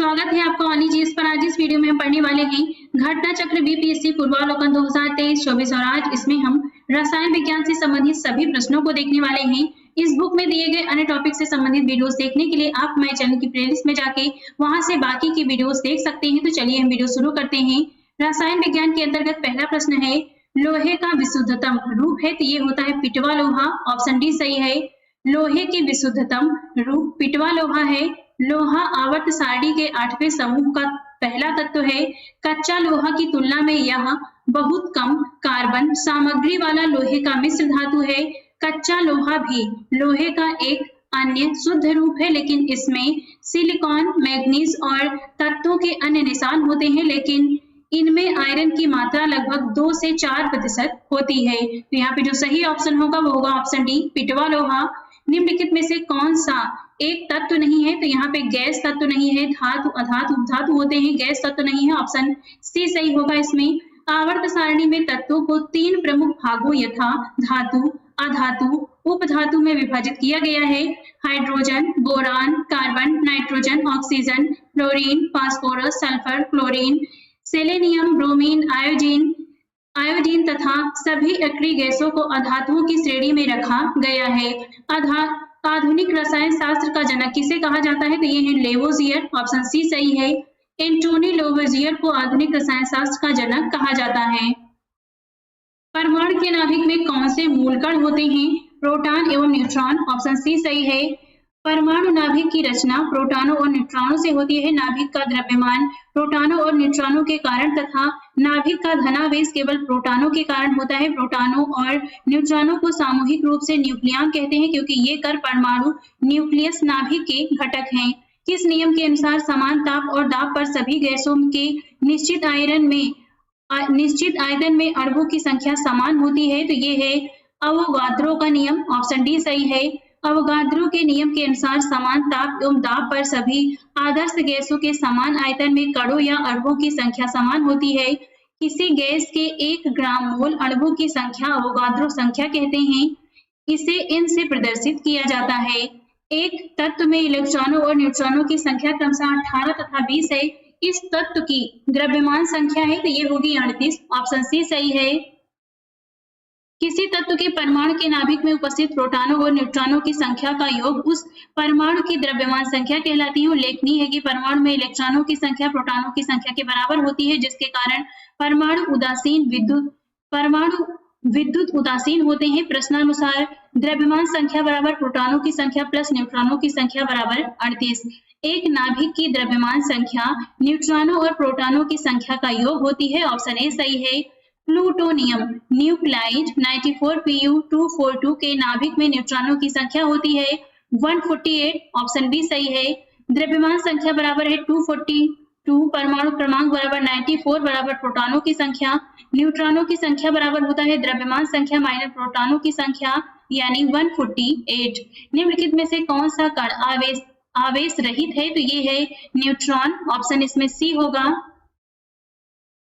स्वागत है आपका ऑली जीएस पर। आज इस वीडियो में हम पढ़ने वाले हैं घटना चक्र बीपीएससी पूर्वावलोकन 2023-24 और आज इसमें हम रसायन विज्ञान से संबंधित सभी प्रश्नों को देखने वाले हैं। इस बुक में दिए गए अन्य टॉपिक से संबंधित वीडियोस देखने के लिए आप हमारे चैनल की प्लेलिस्ट में जाके वहां से बाकी की वीडियोस देख सकते हैं। तो चलिए हम वीडियो शुरू करते हैं। रसायन विज्ञान के अंतर्गत पहला प्रश्न है, लोहे का विशुद्धतम रूप है, तो ये होता है पिटवा लोहा। ऑप्शन डी सही है। लोहे की विशुद्धतम रूप पिटवा लोहा है। लोहा आवर्त सारणी के 8वें समूह का पहला तत्व है। कच्चा लोहा की तुलना में यह बहुत कम कार्बन सामग्री वाला लोहे का मिश्र धातु है। कच्चा लोहा भी लोहे का एक अन्य शुद्ध रूप है, लेकिन इसमें सिलिकॉन, मैग्नीज और तत्वों के अन्य निशान होते हैं, लेकिन इनमें आयरन की मात्रा लगभग 2 से 4% होती है। तो यहाँ पे जो सही ऑप्शन होगा वो होगा ऑप्शन डी पिटवा लोहा। निम्नलिखित में से कौन सा एक तत्व नहीं है, तो यहाँ पे गैस तत्व नहीं है, धातु, अधातु, धातु होते हैं, गैस तत्व नहीं है। ऑप्शन सी सही होगा इसमें। आवर्त सारणी में तत्वों को 3 प्रमुख भागों यथा धातु, अधातु, उपधातु में विभाजित किया गया है। Hydrogen, boron, carbon, nitrogen, oxygen, fluorine, phosphorus, sulphur, chlorine, selenium, bromine, iodine तथा सभी एक्रिय गैसों को अधातुओं की श्रेणी में रखा गया है। आधुनिक रसायन शास्त्र का जनक किसे कहा जाता है, तो ये है लेवोजियर। ऑप्शन सी सही है। एंटोनी लेवोजियर को आधुनिक रसायन शास्त्र का जनक कहा जाता है। परमाणु के नाभिक में कौन से मूलकण होते हैं, प्रोटॉन एवं न्यूट्रॉन। ऑप्शन सी सही है। परमाणु नाभिक की रचना प्रोटॉनों और न्यूट्रॉनों से होती है। नाभिक का द्रव्यमान प्रोटॉनों और न्यूट्रॉनों के कारण तथा नाभिक का धनावेश केवल प्रोटॉनों के कारण होता है। प्रोटॉनों और न्यूट्रॉनों को सामूहिक रूप से न्यूक्लियन कहते हैं, क्योंकि ये कर परमाणु न्यूक्लियस नाभिक के घटक हैं। किस नियम के अनुसार समान ताप और दाब पर सभी गैसों के निश्चित आयतन में अणुओं की संख्या समान होती है, तो ये है अवोगाद्रो का नियम। ऑप्शन डी सही है। अवोगाद्रो के नियम के अनुसार समान ताप एवं दाब पर सभी आदर्श गैसों के समान आयतन में कणों या अणुओं की संख्या समान होती है। किसी गैस के 1 ग्राम मोल अणुओं की संख्या अवोगाद्रो संख्या कहते हैं। इसे इन से प्रदर्शित किया जाता है। एक तत्व में इलेक्ट्रॉनों और न्यूट्रॉनों की संख्या क्रमशः 18 तथा 20 है। इस तत्व की द्रव्यमान संख्या है, तो ये होगी 38। ऑप्शन सी सही है। किसी तत्व के परमाणु के नाभिक में उपस्थित प्रोटॉनों और न्यूट्रॉनों की संख्या का योग उस परमाणु की द्रव्यमान संख्या कहलाती है। उल्लेखनीय है कि परमाणु में इलेक्ट्रॉनों की संख्या प्रोटॉनों की संख्या के बराबर होती है, जिसके कारण परमाणु विद्युत उदासीन होते हैं। प्रश्नानुसार द्रव्यमान संख्या बराबर प्रोटॉनों की संख्या प्लस न्यूट्रॉनों की संख्या बराबर 38। एक नाभिक की द्रव्यमान संख्या न्यूट्रॉनों और प्रोटॉनों की संख्या का योग होती है। ऑप्शन ए सही है। प्लूटोनियम न्यूक्लाइड 94Pu242 के नाभिक में न्यूट्रॉनों की संख्या होती है 148। ऑप्शन बी सही है। द्रव्यमान संख्या बराबर है 242, परमाणु क्रमांक बराबर 94 बराबर प्रोटॉनों की संख्या, न्यूट्रॉनों की संख्या बराबर होता है द्रव्यमान संख्या माइनस प्रोटॉनों की संख्या, यानी 148। निम्नलिखित में से कौन सा कण आवेश रहित है, तो ये है न्यूट्रॉन। ऑप्शन इसमें सी होगा।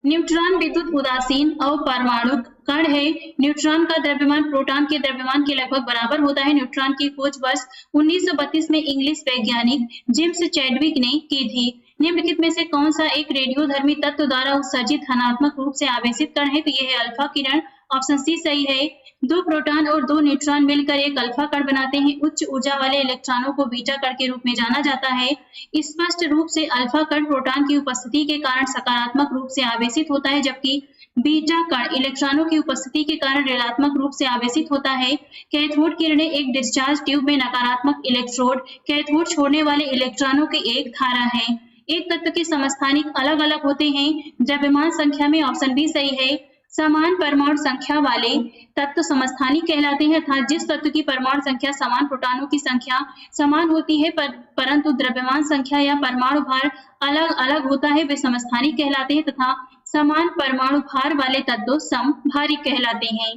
न्यूट्रॉन विद्युत उदासीन अपरमाणु कण है। न्यूट्रॉन का द्रव्यमान प्रोटॉन के द्रव्यमान के लगभग बराबर होता है। न्यूट्रॉन की खोज वर्ष 1932 में इंग्लिश वैज्ञानिक जेम्स चैडविक ने की थी। निम्नलिखित में से कौन सा एक रेडियोधर्मी तत्व द्वारा उत्सर्जित धनात्मक रूप से आवेशित कण है, तो यह है अल्फा किरण। ऑप्शन सी सही है। 2 प्रोटॉन और 2 न्यूट्रॉन मिलकर एक अल्फा कण बनाते हैं। उच्च ऊर्जा वाले इलेक्ट्रॉनों को बीटा कण के रूप में जाना जाता है। स्पष्ट रूप से अल्फा कण प्रोटॉन की उपस्थिति के कारण सकारात्मक रूप से आवेशित होता है, जबकि बीटा कण इलेक्ट्रॉनों की उपस्थिति के कारण ऋणात्मक रूप से आवेशित होता है। कैथोड किरणें एक डिस्चार्ज ट्यूब में नकारात्मक इलेक्ट्रोड कैथोड छोड़ने वाले इलेक्ट्रॉनों की एक धारा है। एक तत्व के समस्थानिक अलग अलग होते हैं द्रव्यमान संख्या में। ऑप्शन बी सही है। समान परमाणु संख्या वाले तत्व समस्थानिक कहलाते हैं, अर्थात जिस तत्व की परमाणु संख्या समान प्रोटॉनों की संख्या समान होती है परंतु द्रव्यमान संख्या या परमाणु भार अलग अलग होता है, वे समस्थानिक कहलाते हैं तथा समान परमाणु भार वाले तत्व समभारिक कहलाते हैं।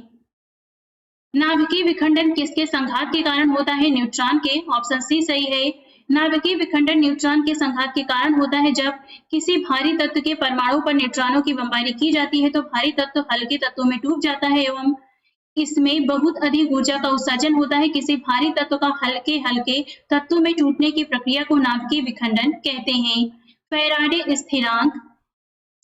नाभिकीय विखंडन किसके संघात के कारण होता है, न्यूट्रॉन के। ऑप्शन सी सही है। नाभिकीय विखंडन न्यूट्रॉन के संघात के कारण होता है। जब किसी भारी तत्व के परमाणु पर न्यूट्रॉनों की बमबारी की जाती है तो भारी तत्व हल्के तत्वों में टूट जाता है एवं इसमें बहुत अधिक ऊर्जा का उत्सर्जन होता है। किसी भारी तत्व का हल्के तत्वों में टूटने की प्रक्रिया को नाभिकीय विखंडन कहते हैं। फैराडे स्थिरांक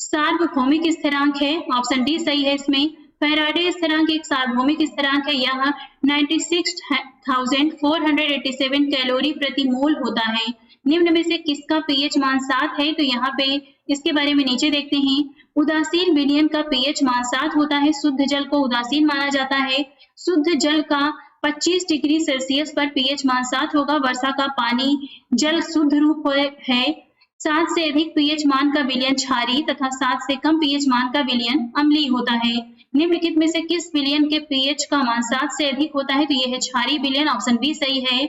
सार्वभौमिक स्थिरांक है, ऑप्शन डी सही है इसमें। फैराडे स्थिरांक एक सार्वभौमिक स्थिरांक है, यह 96,487 कैलोरी प्रति मोल होता है। निम्न में से किसका पीएच मान 7 है, तो यहाँ पे इसके बारे में नीचे देखते हैं। उदासीन विलयन का पीएच मान 7 होता है, शुद्ध जल को उदासीन माना जाता है। शुद्ध जल का 25 डिग्री सेल्सियस पर पीएच मान 7 होगा। वर्षा का पानी जल शुद्ध रूप है। 7 से अधिक पीएच मान का विलयन क्षारीय तथा 7 से कम पीएच मान का विलयन अम्लीय होता है। निम्नलिखित में से किस विलयन के पीएच का मान 7 से अधिक होता है, तो यह है क्षारीय विलयन, ऑप्शन बी सही है।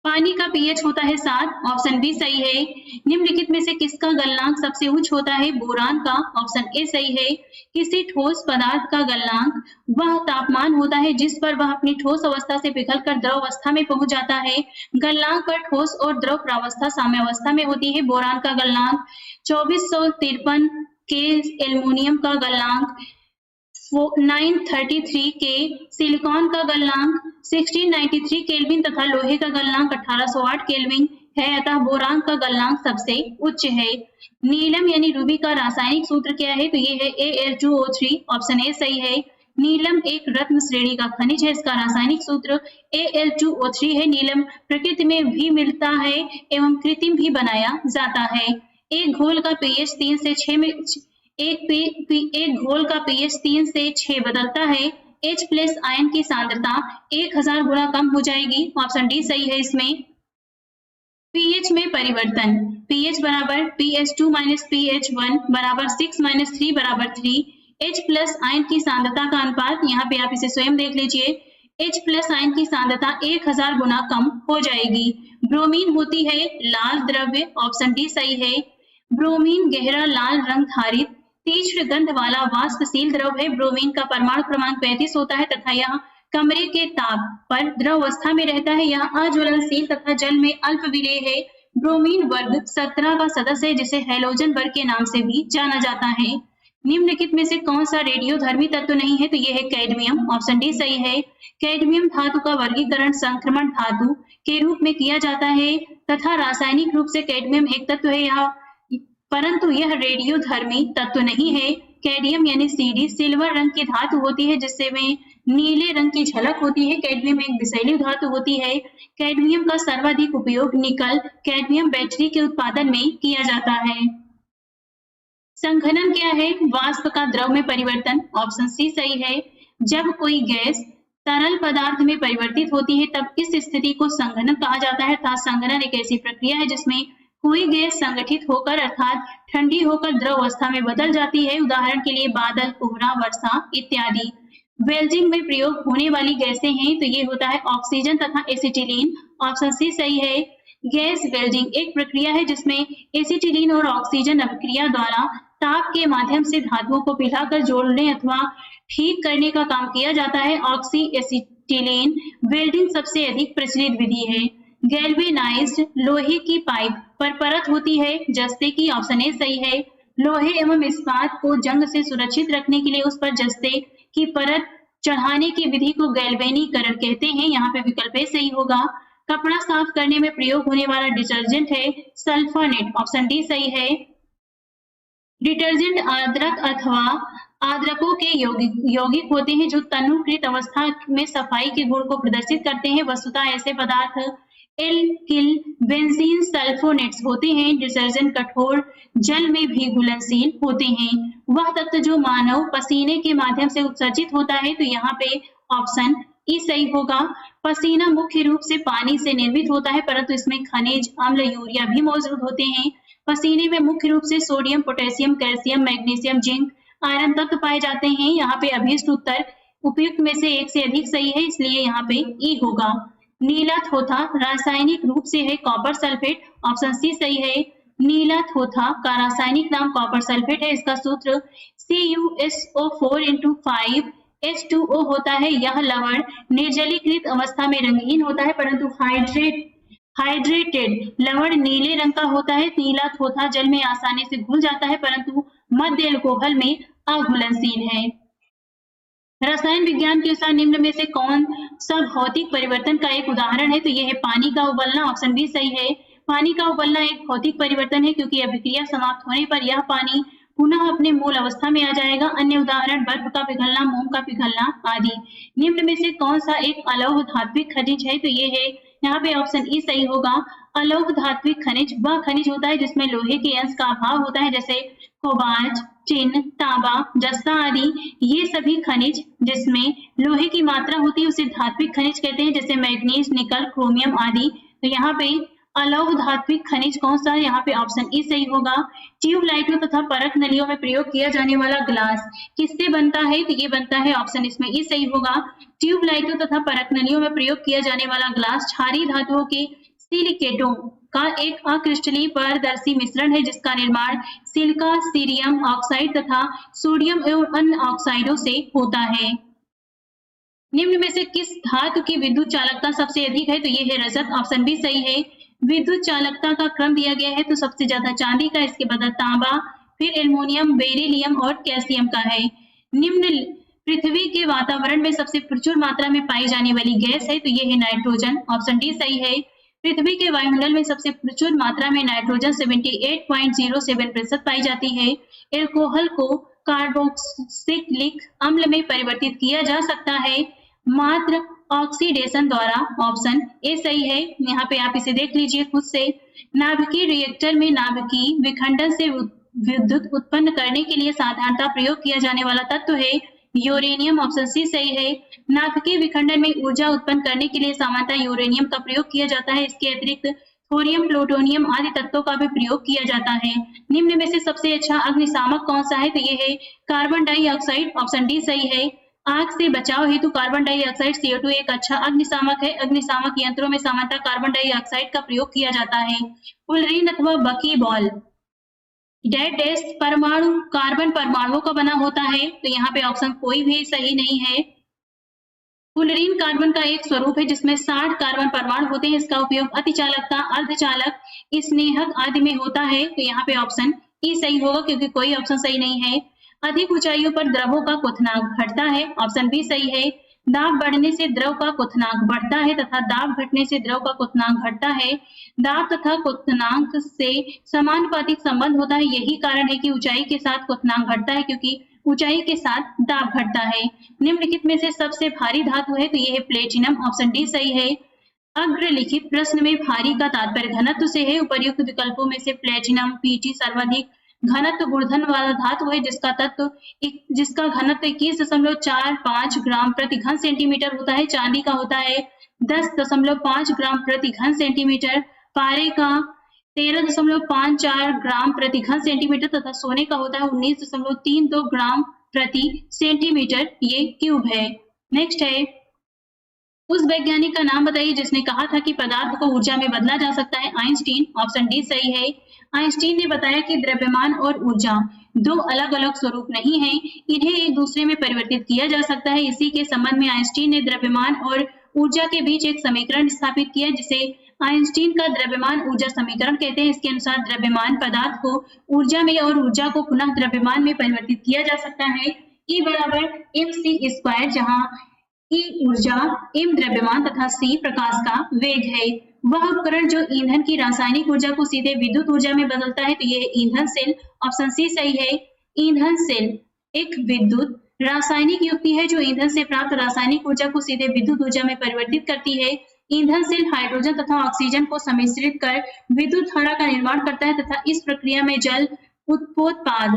पानी का पीएच होता है 7, ऑप्शन बी सही है। निम्नलिखित में से किसका गलनांक सबसे उच्च होता है, बोरान का, ऑप्शन ए सही है। किसी ठोस पदार्थ का गलनांक वह तापमान होता है जिस पर वह अपनी ठोस अवस्था से पिघलकर द्रव अवस्था में पहुंच जाता है। गलनांक पर ठोस और द्रव प्रावस्था साम्यावस्था में होती है। बोरान का गलनांक 2453 के, एल्युमिनियम का गलनांक 933 के, सिलिकॉन का गलनांक 1693 केल्विन तथा लोहे का गलनांक 1808 केल्विन है, अतः बोरान का गलनांक सबसे उच्च है। नीलम यानी रूबी का रासायनिक सूत्र क्या है, तो ये है Al2O3, ऑप्शन ए सही है। नीलम एक रत्न श्रेणी का खनिज है, इसका रासायनिक सूत्र Al2O3 है। नीलम प्रकृति में भी मिलता है एवं कृत्रिम भी बनाया जाता है। एक घोल का पीएच 3 से 6 में एक घोल का पीएच 3 से 6 बदलता है। H प्लस आयन की सांद्रता 1000 गुना कम हो जाएगी, ऑप्शन डी सही है इसमें। पीएच में परिवर्तन, पीएच बराबर pH2 माइनस pH1 बराबर 6 माइनस 3 बराबर 3। H प्लस आयन की सांद्रता का अनुपात, यहाँ पे आप इसे स्वयं देख लीजिए। H प्लस आयन की सांद्रता 1000 गुना कम हो जाएगी। ब्रोमीन होती है लाल द्रव्य, ऑप्शन डी सही है। ब्रोमीन गहरा लाल रंग धारित तीक्ष्ण गंध वाला वाष्पशील द्रव है। ब्रोमीन का परमाणु क्रमांक 35 होता है तथा यह कमरे के ताप पर द्रव अवस्था में रहता है। यह अज्वलनशील तथा जल में अल्प विलेय है। ब्रोमीन वर्ग 17 का सदस्य है जिसे हैलोजन वर्ग के नाम से भी जाना जाता है। निम्नलिखित में से कौन सा रेडियोधर्मी तत्व नहीं है, तो यह है कैडमियम, ऑप्शन डी सही है। कैडमियम धातु का वर्गीकरण संक्रमण धातु के रूप में किया जाता है तथा रासायनिक रूप से कैडमियम एक तत्व है, परंतु यह रेडियोधर्मी तत्व नहीं है। कैडमियम यानी सीडी सिल्वर रंग की धातु होती है जिससे में नीले रंग की झलक होती है। कैडमियम एक विषैली धातु होती है। कैडमियम का सर्वाधिक उपयोग निकल कैडमियम बैटरी के उत्पादन में किया जाता है। संघनन क्या है, वाष्प का द्रव में परिवर्तन, ऑप्शन सी सही है। जब कोई गैस तरल पदार्थ में परिवर्तित होती है तब इस स्थिति को संघनन कहा जाता है। अर्थात संघनन एक ऐसी प्रक्रिया है जिसमें कोई गैस संगठित होकर अर्थात ठंडी होकर द्रव अवस्था में बदल जाती है। उदाहरण के लिए बादल, कोहरा, वर्षा इत्यादि। वेल्डिंग में प्रयोग होने वाली गैसें हैं, तो ये होता है ऑक्सीजन तथा एसिटिलीन, ऑप्शन सी सही है। गैस वेल्डिंग एक प्रक्रिया है जिसमें एसिटिलीन और ऑक्सीजन अभिक्रिया द्वारा ताप के माध्यम से धातुओं को पिघलाकर जोड़ने अथवा ठीक करने का काम किया जाता है। ऑक्सी एसिटिलीन वेल्डिंग सबसे अधिक प्रचलित विधि है। गैल्वेनाइज्ड लोहे की पाइप पर परत होती है जस्ते की, ऑप्शन ए सही है। लोहे एवं इस्पात को जंग से सुरक्षित रखने के लिए उस पर जस्ते की परत चढ़ाने की विधि को गैल्वेनीकरण कहते हैं, यहाँ पे विकल्प ए सही होगा। कपड़ा साफ करने में प्रयोग होने वाला डिटर्जेंट है सल्फोनेट, ऑप्शन डी सही है। डिटर्जेंट आर्द्रक अथवा आर्द्रकों के यौगिक होते हैं जो तनुकृत अवस्था में सफाई के गुण को प्रदर्शित करते हैं। वस्तुतः ऐसे पदार्थ एल्किल बेंजीन सल्फोनेट्स होते हैं। डिटर्जेंट कठोर जल में भी घुलनशील होते हैं। वह तत्व जो मानव पसीने के माध्यम से उत्सर्जित होता है, तो यहाँ पे ऑप्शन ई सही होगा। पसीना मुख्य रूप से पानी से निर्मित होता है परंतु इसमें खनिज अम्ल यूरिया भी मौजूद होते हैं। पसीने में मुख्य रूप से sodium, potassium, calcium, magnesium, zinc, iron तत्व पाए जाते हैं। यहाँ पे अभीष्ट उत्तर उपयुक्त में से एक से अधिक सही है, इसलिए यहाँ पे ई होगा। नीला थोथा रासायनिक रूप से है कॉपर सल्फेट, ऑप्शन सी सही है। नीला थोथा का रासायनिक नाम कॉपर सल्फेट है। इसका सूत्र CuSO4 × 5H2O होता है। यह लवण निर्जलीकृत अवस्था में रंगीन होता है परंतु हाइड्रेटेड लवण नीले रंग का होता है। नीला थोथा जल में आसानी से घुल जाता है परंतु मध्य अल्कोहल में अघुलनशील है। रसायन विज्ञान के अनुसार निम्न में से कौन सा भौतिक परिवर्तन का एक उदाहरण है, तो यह है पानी का उबलना, ऑप्शन बी सही है। पानी का उबलना एक भौतिक परिवर्तन है क्योंकि अभिक्रिया समाप्त होने पर यह पानी पुनः अपने मूल अवस्था में आ जाएगा। अन्य उदाहरण बर्फ का पिघलना, मोम का पिघलना आदि। निम्न में से कौन सा एक अलौह धात्विक खनिज है? तो ये है यहाँ पे ऑप्शन ई सही होगा। अलौह धात्विक खनिज वह खनिज होता है जिसमें लोहे के अंश का अभाव होता है, जैसे कोबाल्ट, टिन, तांबा, जस्ता आदि। ये सभी खनिज जिसमें लोहे की मात्रा होती है उसे धात्विक खनिज कहते हैं, जैसे मैग्नीज, निकल, क्रोमियम आदि। तो यहाँ पे अलौह धात्विक खनिज कौन सा है? यहाँ पे ऑप्शन ई सही होगा। ट्यूबलाइटों तथा परख नलियों में प्रयोग किया जाने वाला ग्लास किससे बनता है? तो ये बनता है, ऑप्शन इसमें ई सही होगा। ट्यूबलाइटों तथा परख नलियों में प्रयोग किया जाने वाला ग्लास क्षारीय धातुओं के सिलिकेटों का एक अक्रिस्टलीय पारदर्शी मिश्रण है जिसका निर्माण सिलिका, सीरियम ऑक्साइड तथा सोडियम एवं अन्य ऑक्साइडों से होता है। निम्न में से किस धातु की विद्युत चालकता सबसे अधिक है? तो ये है रजत, ऑप्शन बी सही है। विद्युत चालकता का क्रम दिया गया है तो सबसे ज्यादा चांदी का, इसके बाद तांबा, फिर एल्युमिनियम, बेरिलियम और कैल्शियम का है। निम्न पृथ्वी के वातावरण में सबसे प्रचुर मात्रा में पाई जाने वाली गैस है, तो ये है नाइट्रोजन, ऑप्शन डी सही है। पृथ्वी के वायुमंडल में सबसे प्रचुर मात्रा में नाइट्रोजन 78.07% पाई जाती है। एल्कोहल को कार्बोक्सिलिक अम्ल में परिवर्तित किया जा सकता है मात्र ऑक्सीडेशन द्वारा, ऑप्शन ए सही है। यहाँ पे आप इसे देख लीजिए खुद से। नाभिकीय रिएक्टर में नाभिकीय विखंडन से विद्युत उत्पन्न करने के लिए साधारणतः प्रयोग किया जाने वाला तत्व है यूरेनियम, ऑप्शन सी सही है। नाभिकीय विखंडन में ऊर्जा उत्पन्न करने के लिए सामान्यतः यूरेनियम का प्रयोग किया जाता है। इसके अतिरिक्त थोरियम, प्लूटोनियम आदि तत्वों का भी प्रयोग किया जाता है। निम्न में से सबसे अच्छा अग्निशामक कौन सा है? तो ये है कार्बन डाइऑक्साइड, ऑप्शन डी सही है। आग से बचाव हेतु कार्बन डाइऑक्साइड CO2 एक अच्छा अग्निशामक है। अग्निशामक यंत्रों में सामान्यतः कार्बन डाइऑक्साइड का प्रयोग किया जाता है। फुलरीन अथवा बकी बॉल डैश डैश परमाणु कार्बन परमाणुओं का बना होता है, तो यहाँ पे ऑप्शन कोई भी सही नहीं है। फुलरीन कार्बन का एक स्वरूप है जिसमें 60 कार्बन परमाणु होते हैं। इसका उपयोग अतिचालकता, अर्धचालक, स्नेहक आदि में होता है, तो यहाँ पे ऑप्शन ई सही होगा क्योंकि कोई ऑप्शन सही नहीं है। अधिक ऊंचाइयों पर द्रवों का क्वथनांक घटता है, ऑप्शन बी सही है। दाब बढ़ने से द्रव का क्वथनांक बढ़ता है तथा दाब घटने से द्रव का क्वथनांक घटता है। दाब तथा क्वथनांक से समानुपातिक संबंध होता है। यही कारण है कि ऊंचाई के साथ क्वथनांक घटता है क्योंकि ऊंचाई के साथ दाब घटता है। निम्नलिखित में से सबसे भारी धातु है, तो यह है प्लेटिनम, ऑप्शन डी सही है। अग्रलिखित प्रश्न में भारी का तात्पर्य घनत्व से है। उपर्युक्त विकल्पों में से प्लेटिनम Pg सर्वाधिक घनत्व गुणधर्म वाला धातु है जिसका घनत्व 21.45 ग्राम प्रति घन सेंटीमीटर होता है। चांदी का होता है 10.5 ग्राम प्रति घन सेंटीमीटर, पारे का 13.54 ग्राम प्रति घन सेंटीमीटर तथा सोने का होता है 19.32 ग्राम प्रति सेंटीमीटर। ये क्यूब है। नेक्स्ट है, उस वैज्ञानिक का नाम बताइए जिसने कहा था कि पदार्थ को ऊर्जा में बदला जा सकता है। आइंस्टीन, ऑप्शन डी सही है। आइंस्टीन ने बताया कि द्रव्यमान और ऊर्जा दो अलग अलग स्वरूप नहीं हैं, इन्हें एक दूसरे में परिवर्तित किया जा सकता है। इसी के संबंध में आइंस्टीन ने द्रव्यमान और ऊर्जा के बीच एक समीकरण स्थापित किया जिसे आइंस्टीन का द्रव्यमान ऊर्जा समीकरण कहते हैं। इसके अनुसार द्रव्यमान पदार्थ को ऊर्जा में और ऊर्जा को पुनः द्रव्यमान में परिवर्तित किया जा सकता है। E बराबर mc², जहाँ E ऊर्जा, m द्रव्यमान तथा c प्रकाश का वेग है। वह उपकरण जो ईंधन की रासायनिक ऊर्जा को सीधे विद्युत ऊर्जा में बदलता है, तो यह ईंधन सेल, ऑप्शन सी सही है। ईंधन सेल एक विद्युत रासायनिक युक्ति है जो ईंधन से प्राप्त रासायनिक ऊर्जा को सीधे विद्युत ऊर्जा में परिवर्तित करती है। ईंधन सेल हाइड्रोजन तथा ऑक्सीजन को सम्मिश्रित कर विद्युत धारा का निर्माण करता है तथा इस प्रक्रिया में जल उपोत्पाद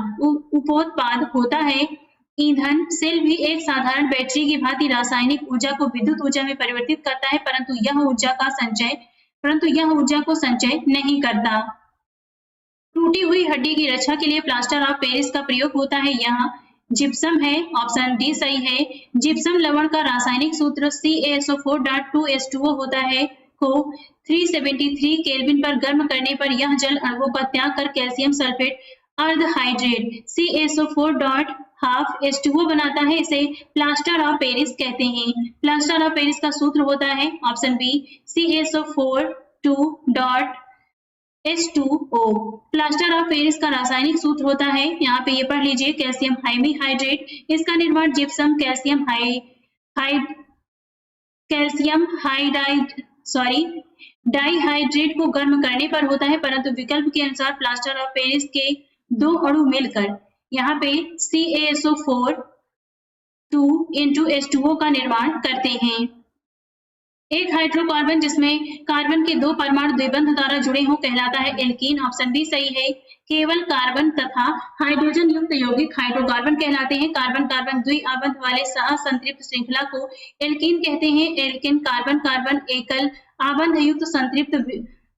होता है। ईंधन सेल भी एक साधारण बैटरी की भांति रासायनिक ऊर्जा को विद्युत ऊर्जा में परिवर्तित करता है, परंतु यह ऊर्जा को संचय नहीं करता। टूटी हुई हड्डी की रक्षा के लिए प्लास्टर ऑफ पेरिस का प्रयोग होता है। यहाँ जिप्सम है, ऑप्शन डी सही है। जिप्सम लवण का रासायनिक सूत्र CaSO4.2H2O होता है को 373 केल्विन पर गर्म करने पर यह जल अणुओं का त्याग कर कैल्शियम सल्फेट अर्धहाइड्रेट CaSO4.12H2O बनाता है। इसे प्लास्टर ऑफ पेरिस कहते हैं। प्लास्टर ऑफ पेरिस का सूत्र होता है, option B, CaSO4.2H2O। Plaster of Paris का रासायनिक सूत्र होता है, यहाँ पे ये पढ़ लीजिए, कैल्शियम हाइड्रेट। इसका निर्माण जिप्सम कैल्शियम हाइडाइड डाइहाइड्रेट को गर्म करने पर होता है, परंतु विकल्प के अनुसार प्लास्टर ऑफ पेरिस के 2 अणु मिलकर यहाँ पे CaSO4 2 into H2O का निर्माण करते हैं। एक हाइड्रोकार्बन जिसमें कार्बन के 2 परमाणु द्विबंध द्वारा जुड़े हों कहलाता है एल्कीन। ऑप्शन बी सही है। केवल कार्बन तथा हाइड्रोजन युक्त यौगिक हाइड्रोकार्बन कहलाते हैं। कार्बन कार्बन द्विआबंध वाले सहसंतृप्त श्रृंखला को एल्कीन कहते हैं। एल्कीन कार्बन कार्बन एकल आबंध युक्त संतृप्त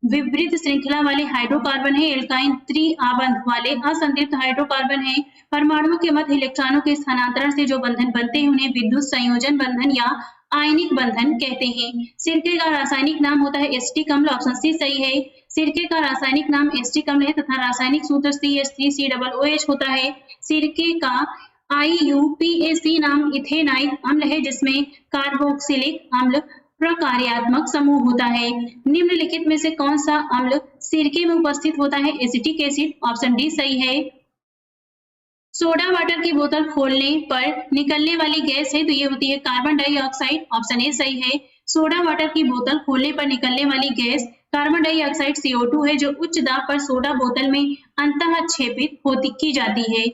विपरीत श्रृंखला वाले हाइड्रोकार्बन है। एल्काइन त्रिआबंध वाले असंतृप्त हाइड्रोकार्बन है। परमाणुओं के मध्य इलेक्ट्रॉनों के स्थानांतरण से जो बंधन बनते हैं उन्हें विद्युत संयोजन बंधन या आयनिक बंधन कहते हैं। सिरके का रासायनिक नाम होता है एसिटिक अम्ल। ऑप्शन सी सही है। सिरके का रासायनिक नाम एसिटिक अम्ल है तथा रासायनिक सूत्र CH3COOH होता है। सिरके का IUPAC नाम इथेनाइल अम्ल है जिसमें कार्बोक्सिलिक अम्ल प्रकार्यात्मक समूह होता है। निम्नलिखित में से कौन सा अम्ल सिरके में उपस्थित होता है? Acetic acid. ऑप्शन डी सही है। सोडा वाटर की बोतल खोलने पर निकलने वाली गैस है तो ये होती है कार्बन डाइऑक्साइड। ऑप्शन ए सही है। सोडा वाटर की बोतल खोलने पर निकलने वाली गैस कार्बन डाइऑक्साइड CO2 है जो उच्च दाब पर सोडा बोतल में अंतःक्षेपित होती की जाती है।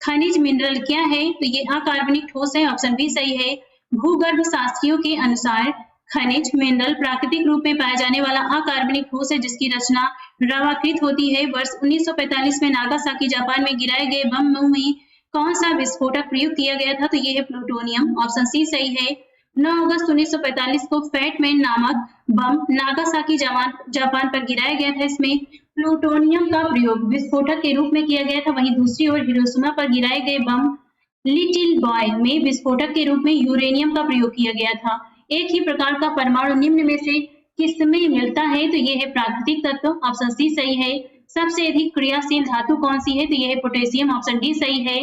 खनिज मिनरल क्या है? तो ये अकार्बनिक ठोस है। ऑप्शन बी सही है। भूगर्भ शास्त्रियों के अनुसार खनिज मिनरल प्राकृतिक रूप में पाया जाने वाला अकार्बनिक ठोस है जिसकी रचना रवाकृत होती है। वर्ष 1945 में नागासाकी जापान में गिराए गए बम में कौन सा विस्फोटक प्रयुक्त किया गया था? तो ये है प्लूटोनियम। ऑप्शन सी सही है। 9 अगस्त 1945 को फैटमैन नामक बम नागासाकी जापान पर गिराया गया था। इसमें प्लूटोनियम का प्रयोग विस्फोटक के रूप में किया गया था। वहीं दूसरी ओर हिरोशिमा पर गिराए गए बम लिटिल बॉय में विस्फोटक के रूप में यूरेनियम का प्रयोग किया गया था। एक ही प्रकार का परमाणु निम्न में से किसमें मिलता है? तो ये है प्राकृतिक तत्व। ऑप्शन सी सही है। सबसे अधिक क्रियाशील धातु कौन सी है? तो ये है पोटेशियम। ऑप्शन डी सही है।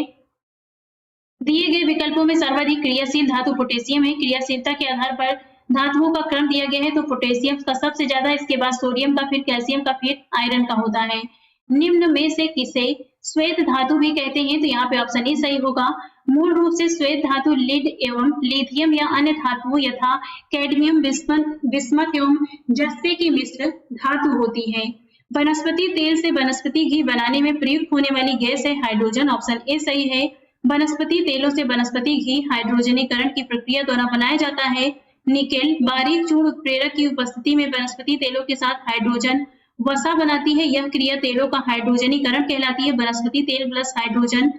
दिए गए विकल्पों में सर्वाधिक क्रियाशील धातु पोटेशियम है। क्रियाशीलता के आधार पर धातुओं का क्रम दिया गया है तो पोटेशियम का सबसे ज्यादा, इसके बाद सोडियम का, फिर कैल्शियम का, फिर आयरन का होता है। निम्न में से किसे श्वेत धातु भी कहते हैं? तो यहाँ पे ऑप्शन ए सही होगा। मूल रूप से श्वेत धातु लीड एवं लिथियम या अन्य धातुओं यथा कैडमियम, बिस्मथ एवं जस्ते की मिश्र धातु होती है। वनस्पति तेल से वनस्पति घी बनाने में प्रयुक्त होने वाली गैस है हाइड्रोजन। ऑप्शन ए सही है। वनस्पति तेलों से वनस्पति घी हाइड्रोजनीकरण की प्रक्रिया द्वारा बनाया जाता है। निकेल बारीक चूर्ण उत्प्रेरक की उपस्थिति में वनस्पति तेलों के साथ हाइड्रोजन वसा बनाती है। यह क्रिया तेलों का हाइड्रोजनीकरण कहलाती है। वनस्पति तेल प्लस हाइड्रोजन,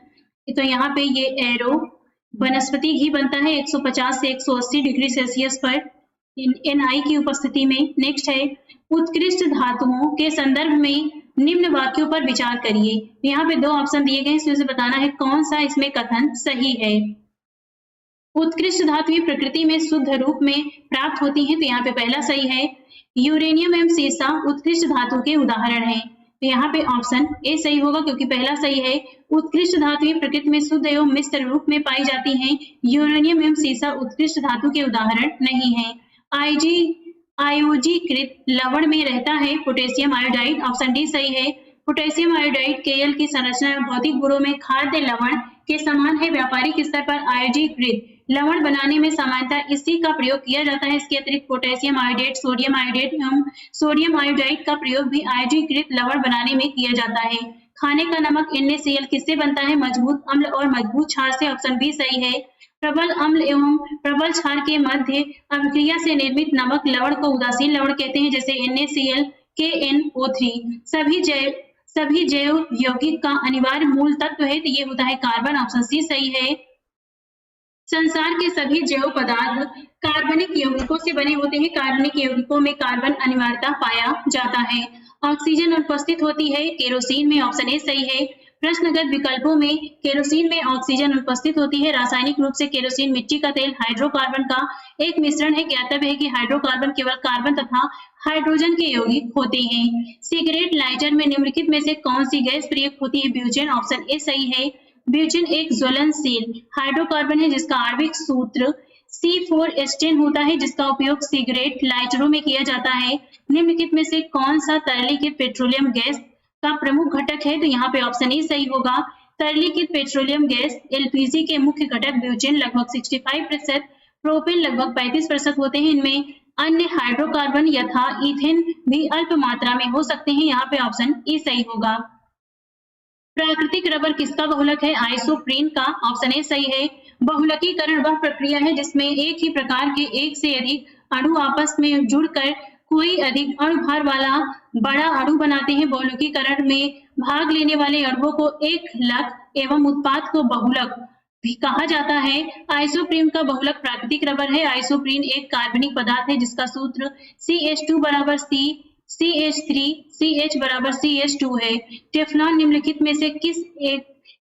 तो यहाँ पे ये एरो वनस्पति घी बनता है 150 से 180 डिग्री सेल्सियस पर Ni की उपस्थिति में। नेक्स्ट है उत्कृष्ट धातुओं के संदर्भ में निम्न वाक्यों पर विचार करिए। यहाँ पे 2 ऑप्शन दिए गए, इसमें से बताना है कौन सा इसमें कथन सही है। उत्कृष्ट धातुएं प्रकृति में शुद्ध रूप में प्राप्त होती हैं, तो यहाँ पे पहला सही है। यूरेनियम एवं सीसा उत्कृष्ट धातु के उदाहरण हैं, तो यहाँ पे ऑप्शन ए सही होगा क्योंकि पहला सही है। उत्कृष्ट धातुएं प्रकृति में शुद्ध एवं मिश्र रूप में पाई जाती हैं। यूरेनियम एवं सीसा उत्कृष्ट धातु के उदाहरण नहीं है। आयोजीकृत लवण में रहता है पोटेशियम आयोडाइड। ऑप्शन डी सही है। पोटेशियम आयोडाइड Kl की संरचना में भौतिक गुणों में खाद्य लवण के समान है। व्यापारिक स्तर पर आयोजीकृत लवण बनाने में सामान्यतः इसी का प्रयोग किया जाता है। इसके अतिरिक्त पोटेशियम आयोडेट, सोडियम आयोडेट एवं सोडियम आयोडाइड का प्रयोग भी आयोजीकृत लवण बनाने में किया जाता है। खाने का नमक NaCl किससे बनता है? मजबूत अम्ल और मजबूत क्षार से। ऑप्शन बी सही है। प्रबल अम्ल एवं प्रबल क्षार के मध्य अभिक्रिया से निर्मित नमक लवण को उदासीन लवण कहते हैं, जैसे NaCl, KNO3 सभी जैव यौगिक का अनिवार्य मूल तत्व है, तो ये होता है कार्बन। ऑप्शन सी सही है। संसार के सभी जैव पदार्थ कार्बनिक यौगिकों से बने होते हैं। कार्बनिक यौगिकों में कार्बन अनिवार्यता पाया जाता है। ऑक्सीजन उपस्थित होती है केरोसिन में। ऑप्शन ए सही है। प्रश्नगत विकल्पों में केरोसिन में ऑक्सीजन उपस्थित होती है। रासायनिक रूप से केरोसिन मिट्टी का तेल हाइड्रोकार्बन का एक मिश्रण है। ज्ञातव्य है कि हाइड्रोकार्बन केवल कार्बन तथा हाइड्रोजन के यौगिक होते हैं। सिगरेट लाइटर में निम्नलिखित में से कौन सी गैस प्रयुक्त होती है? ब्यूटेन। ऑप्शन ए सही है। ब्यूटेन एक ज्वलनशील हाइड्रोकार्बन है जिसका आणविक सूत्र C4H10 होता है, जिसका उपयोग सिगरेट लाइटरों में किया जाता है। निम्नलिखित में से कौन सा तरलीकृत पेट्रोलियम गैस का प्रमुख घटक है? तो यहाँ पे ऑप्शन ए सही होगा। तरलीकृत पेट्रोलियम गैस LPG के मुख्य घटक ब्यूटेन लगभग 65%, प्रोपेन लगभग 35% होते हैं। इनमें अन्य हाइड्रोकार्बन यथा ईथेन भी अल्प मात्रा में हो सकते हैं। यहाँ पे ऑप्शन ई सही होगा। प्राकृतिक रबर किसका बहुलक है? आइसोप्रीन का। ऑप्शन ए सही है। बहुलकीकरण वह प्रक्रिया है जिसमें एक ही प्रकार के एक से अधिक अणु आपस में जुड़कर कोई अधिक अणु भार वाला बड़ा अणु बनाते हैं। बहुलकीकरण में भाग लेने वाले अणुओं को एक लक एवं उत्पाद को बहुलक भी कहा जाता है। आइसोप्रीन का बहुलक प्राकृतिक रबर है। आइसोप्रीन एक कार्बनिक पदार्थ है जिसका सूत्र CH2 बराबर C, CH3, CH बराबर CH2 है। टेफ्लॉन निम्नलिखित में से किस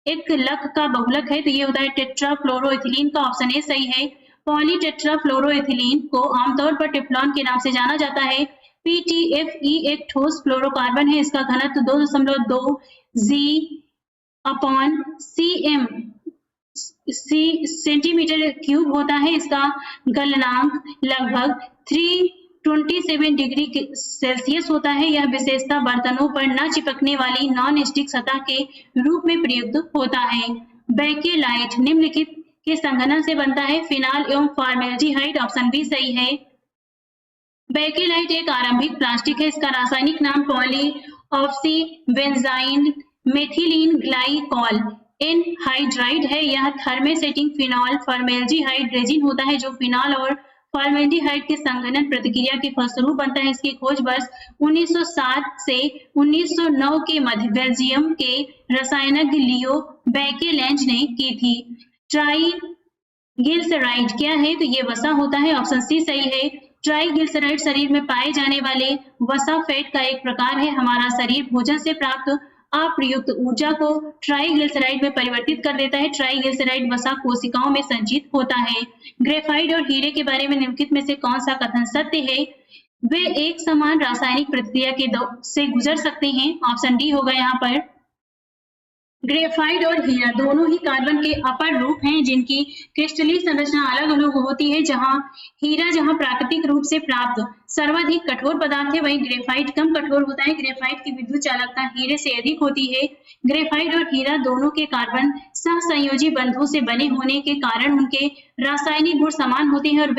एक लक का बहुलक है? तो ये होता है टेट्राफ्लोरोइथिलीन का। ऑप्शन ए सही है। पॉलीटेट्राफ्लोरोइथिलीन को आमतौर पर टेफ्लॉन के नाम से जाना जाता है। PTFE एक ठोस फ्लोरोकार्बन है। इसका घनत्व 2.2 G/cm सेंटीमीटर क्यूब होता है। इसका गलनांक लगभग 327 डिग्री सेल्सियस होता है। यह विशेषता बर्तनों पर न चिपकने वाली नॉन स्टिक सतह के रूप में प्रयुक्त होता है। बेकेलाइट निम्नलिखित के संघनन से बनता है। फिनाल एवं फॉर्मेल्डिहाइड। ऑप्शन बी सही है। बेकेलाइट एक आरंभिक प्लास्टिक है। इसका रासायनिक नाम पॉलीऑक्सी बेंजाइन मेथिलीन ग्लाइकॉल एनहाइड्राइड है। यह थर्मेसेटिंग फिनॉल फॉर्मेल्डिहाइड रेजिन होता है जो फिनॉल और फॉर्मेल्डिहाइड के संघनन प्रतिक्रिया के फलस्वरूप बनता है। इसकी खोज वर्ष 1907 से 1909 के मध्य बेल्जियम के रसायनज्ञ लियो बेकेलेंज ने की थी। ट्राइग्लिसराइड क्या है? तो ये वसा होता है। ऑप्शन सी सही है। ट्राइग्लिसराइड शरीर में पाए जाने वाले वसा फैट का एक प्रकार है। हमारा शरीर भोजन से प्राप्त अप्रयुक्त ऊर्जा को ट्राइग्लिसराइड में परिवर्तित कर देता है। ट्राइग्लिसराइड वसा कोशिकाओं में संचित होता है। ग्रेफाइट और हीरे के बारे में निम्नलिखित में से कौन सा कथन सत्य है? वे एक समान रासायनिक प्रतिक्रिया से गुजर सकते हैं। ऑप्शन डी होगा यहाँ पर। ग्रेफाइट और हीरा दोनों ही कार्बन के अपर रूप हैं जिनकी क्रिस्टलीय संरचना अलग अलग होती है। हीरा प्राकृतिक रूप से प्राप्त सर्वाधिक कठोर पदार्थ है, वहीं ग्रेफाइट कम कठोर होता है। ग्रेफाइट की विद्युत चालकता हीरे से अधिक होती है। ग्रेफाइट और हीरा दोनों के कार्बन सहसंयोजी बंधों से बने होने के कारण उनके रासायनिक गुण समान होते हैं और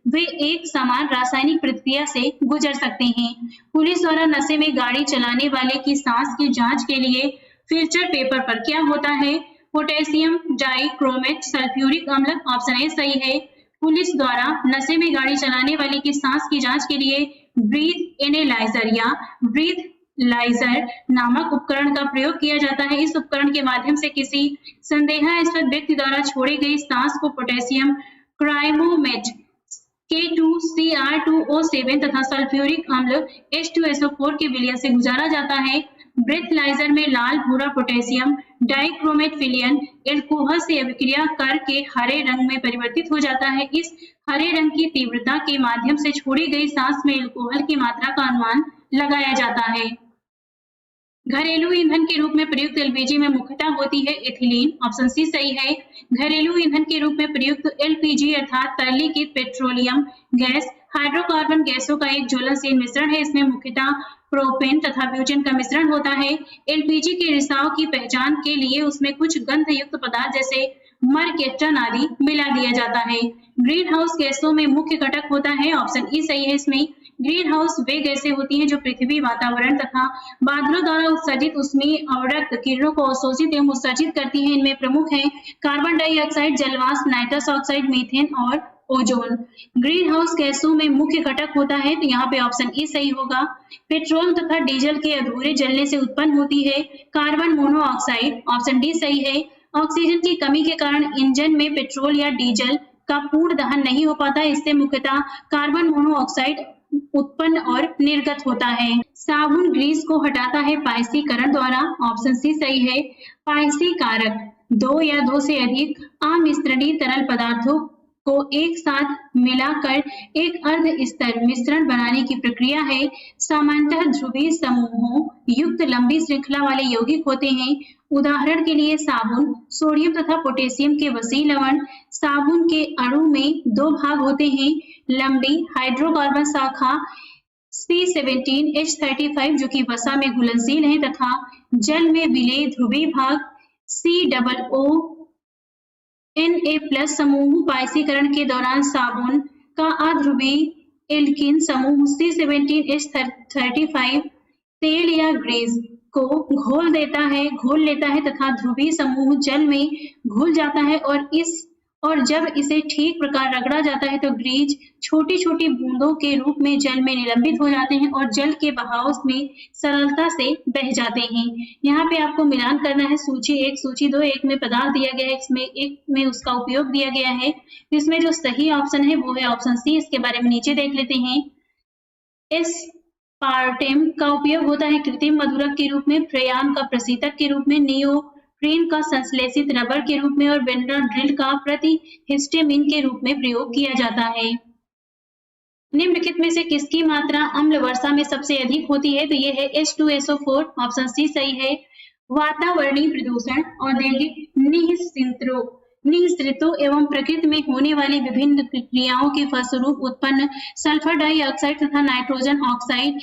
वे एक समान रासायनिक प्रतिक्रिया से गुजर सकते हैं। पुलिस द्वारा नशे में गाड़ी चलाने वाले की सांस की जांच के लिए फिल्टर पेपर पर क्या होता है? पोटेशियम डाइक्रोमेट सल्फ्यूरिक अम्ल। ऑप्शन ए सही है। पुलिस द्वारा नशे में गाड़ी चलाने वाले की सांस की जांच के लिए ब्रीथ एनालाइजर या ब्रीथलाइजर नामक उपकरण का प्रयोग किया जाता है। इस उपकरण के माध्यम से किसी संदेहास्पद व्यक्ति द्वारा छोड़ी गई सांस को पोटेशियम क्राइमोमेट K2Cr2O7 तथा सल्फ्यूरिक अम्ल H2SO4 के विलयन से गुजारा जाता है। ब्रेथलाइजर में लाल भूरा पोटेशियम डाइक्रोमेट विलयन एल्कोहल से अभिक्रिया करके हरे रंग में परिवर्तित हो जाता है। इस हरे रंग की तीव्रता के माध्यम से छोड़ी गई सांस में एल्कोहल की मात्रा का अनुमान लगाया जाता है। घरेलू ईंधन के रूप में प्रयुक्त एलपीजी में मुख्यतः होती है एथिलीन। ऑप्शन सी सही है। घरेलू ईंधन के रूप में प्रयुक्त एलपीजी अर्थात तरलीकृत पेट्रोलियम गैस हाइड्रोकार्बन गैसों का एक ज्वलनशील मिश्रण है। इसमें मुख्यतः प्रोपेन तथा ब्यूटेन का मिश्रण होता है। एलपीजी के रिसाव की पहचान के लिए उसमें कुछ गंधयुक्त पदार्थ जैसे मरकेप्टन आदि मिला दिया जाता है। ग्रीन हाउस गैसों में मुख्य घटक होता है। ऑप्शन ई सही है। इसमें ग्रीन हाउस वे गैसें होती हैं जो पृथ्वी वातावरण तथा बादलों द्वारा उत्सर्जित ऊष्मीय अवरक्त किरणों को अवशोषित एवं उत्सर्जित करती हैं। इनमें प्रमुख हैं कार्बन डाइऑक्साइड, जलवाष्प, नाइट्रस ऑक्साइड, मीथेन और ओजोन। ग्रीन हाउस गैसों में मुख्य घटक होता है तो यहाँ पे ऑप्शन ई सही होगा। पेट्रोल तथा डीजल के अधूरे जलने से उत्पन्न होती है कार्बन मोनोऑक्साइड। ऑप्शन डी सही है। ऑक्सीजन की कमी के कारण इंजन में पेट्रोल या डीजल का पूर्ण दहन नहीं हो पाता। इससे मुख्यतः कार्बन मोनोऑक्साइड उत्पन्न और निर्गत होता है। साबुन ग्रीस को हटाता है पायसीकरण द्वारा। ऑप्शन सी सही है। पायसीकारक दो या दो से अधिक अमिश्रणीय तरल पदार्थों को एक साथ मिलाकर एक अर्ध स्तर मिश्रण बनाने की प्रक्रिया है। सामान्यतः ध्रुवीय समूहों युक्त लंबी श्रृंखला वाले यौगिक होते हैं। उदाहरण के लिए साबुन सोडियम तथा पोटेशियम के वसी लवण। साबुन के अणु में दो भाग होते हैं, लंबी हाइड्रोकार्बन शाखा C17H35 जो कि वसा में घुलनशील है तथा जल में विलेय ध्रुवीय भाग COO Na+ समूह। पायसीकरण के दौरान साबुन का अध्रुवीय एल्कीन समूह C17H35 तेल या ग्रीस को घोल लेता है तथा ध्रुवीय समूह जल में घुल जाता है और जब इसे ठीक प्रकार रगड़ा जाता है तो ग्रीज छोटी छोटी बूंदों के रूप में जल में निलंबित हो जाते हैं और जल के बहाव में सरलता से बह जाते हैं। यहाँ पे आपको मिलान करना है सूची 1, सूची 2। एक में पदार्थ दिया गया है, इसमें एक में उसका उपयोग दिया गया है। इसमें जो सही ऑप्शन है वो है ऑप्शन सी। इसके बारे में नीचे देख लेते हैं। एस्पार्टेम का उपयोग होता है कृत्रिम मधुरक के रूप में, फ्रेयान का प्रशीतक के रूप में, नियोप्रीन का संश्लेषित रबर के रूप में और बेनाड्रिल का प्रतिहिस्टामिन के रूप में प्रयोग किया जाता है। निम्नलिखित में से किसकी मात्रा अम्ल वर्षा में सबसे अधिक होती है? तो ये है H2SO4, ऑप्शन सी सही है। वातावरणीय प्रदूषण औद्योगिक निःसृतों एवं प्रकृति में होने वाली विभिन्न क्रियाओं के फलस्वरूप उत्पन्न सल्फर डाइऑक्साइड तथा नाइट्रोजन ऑक्साइड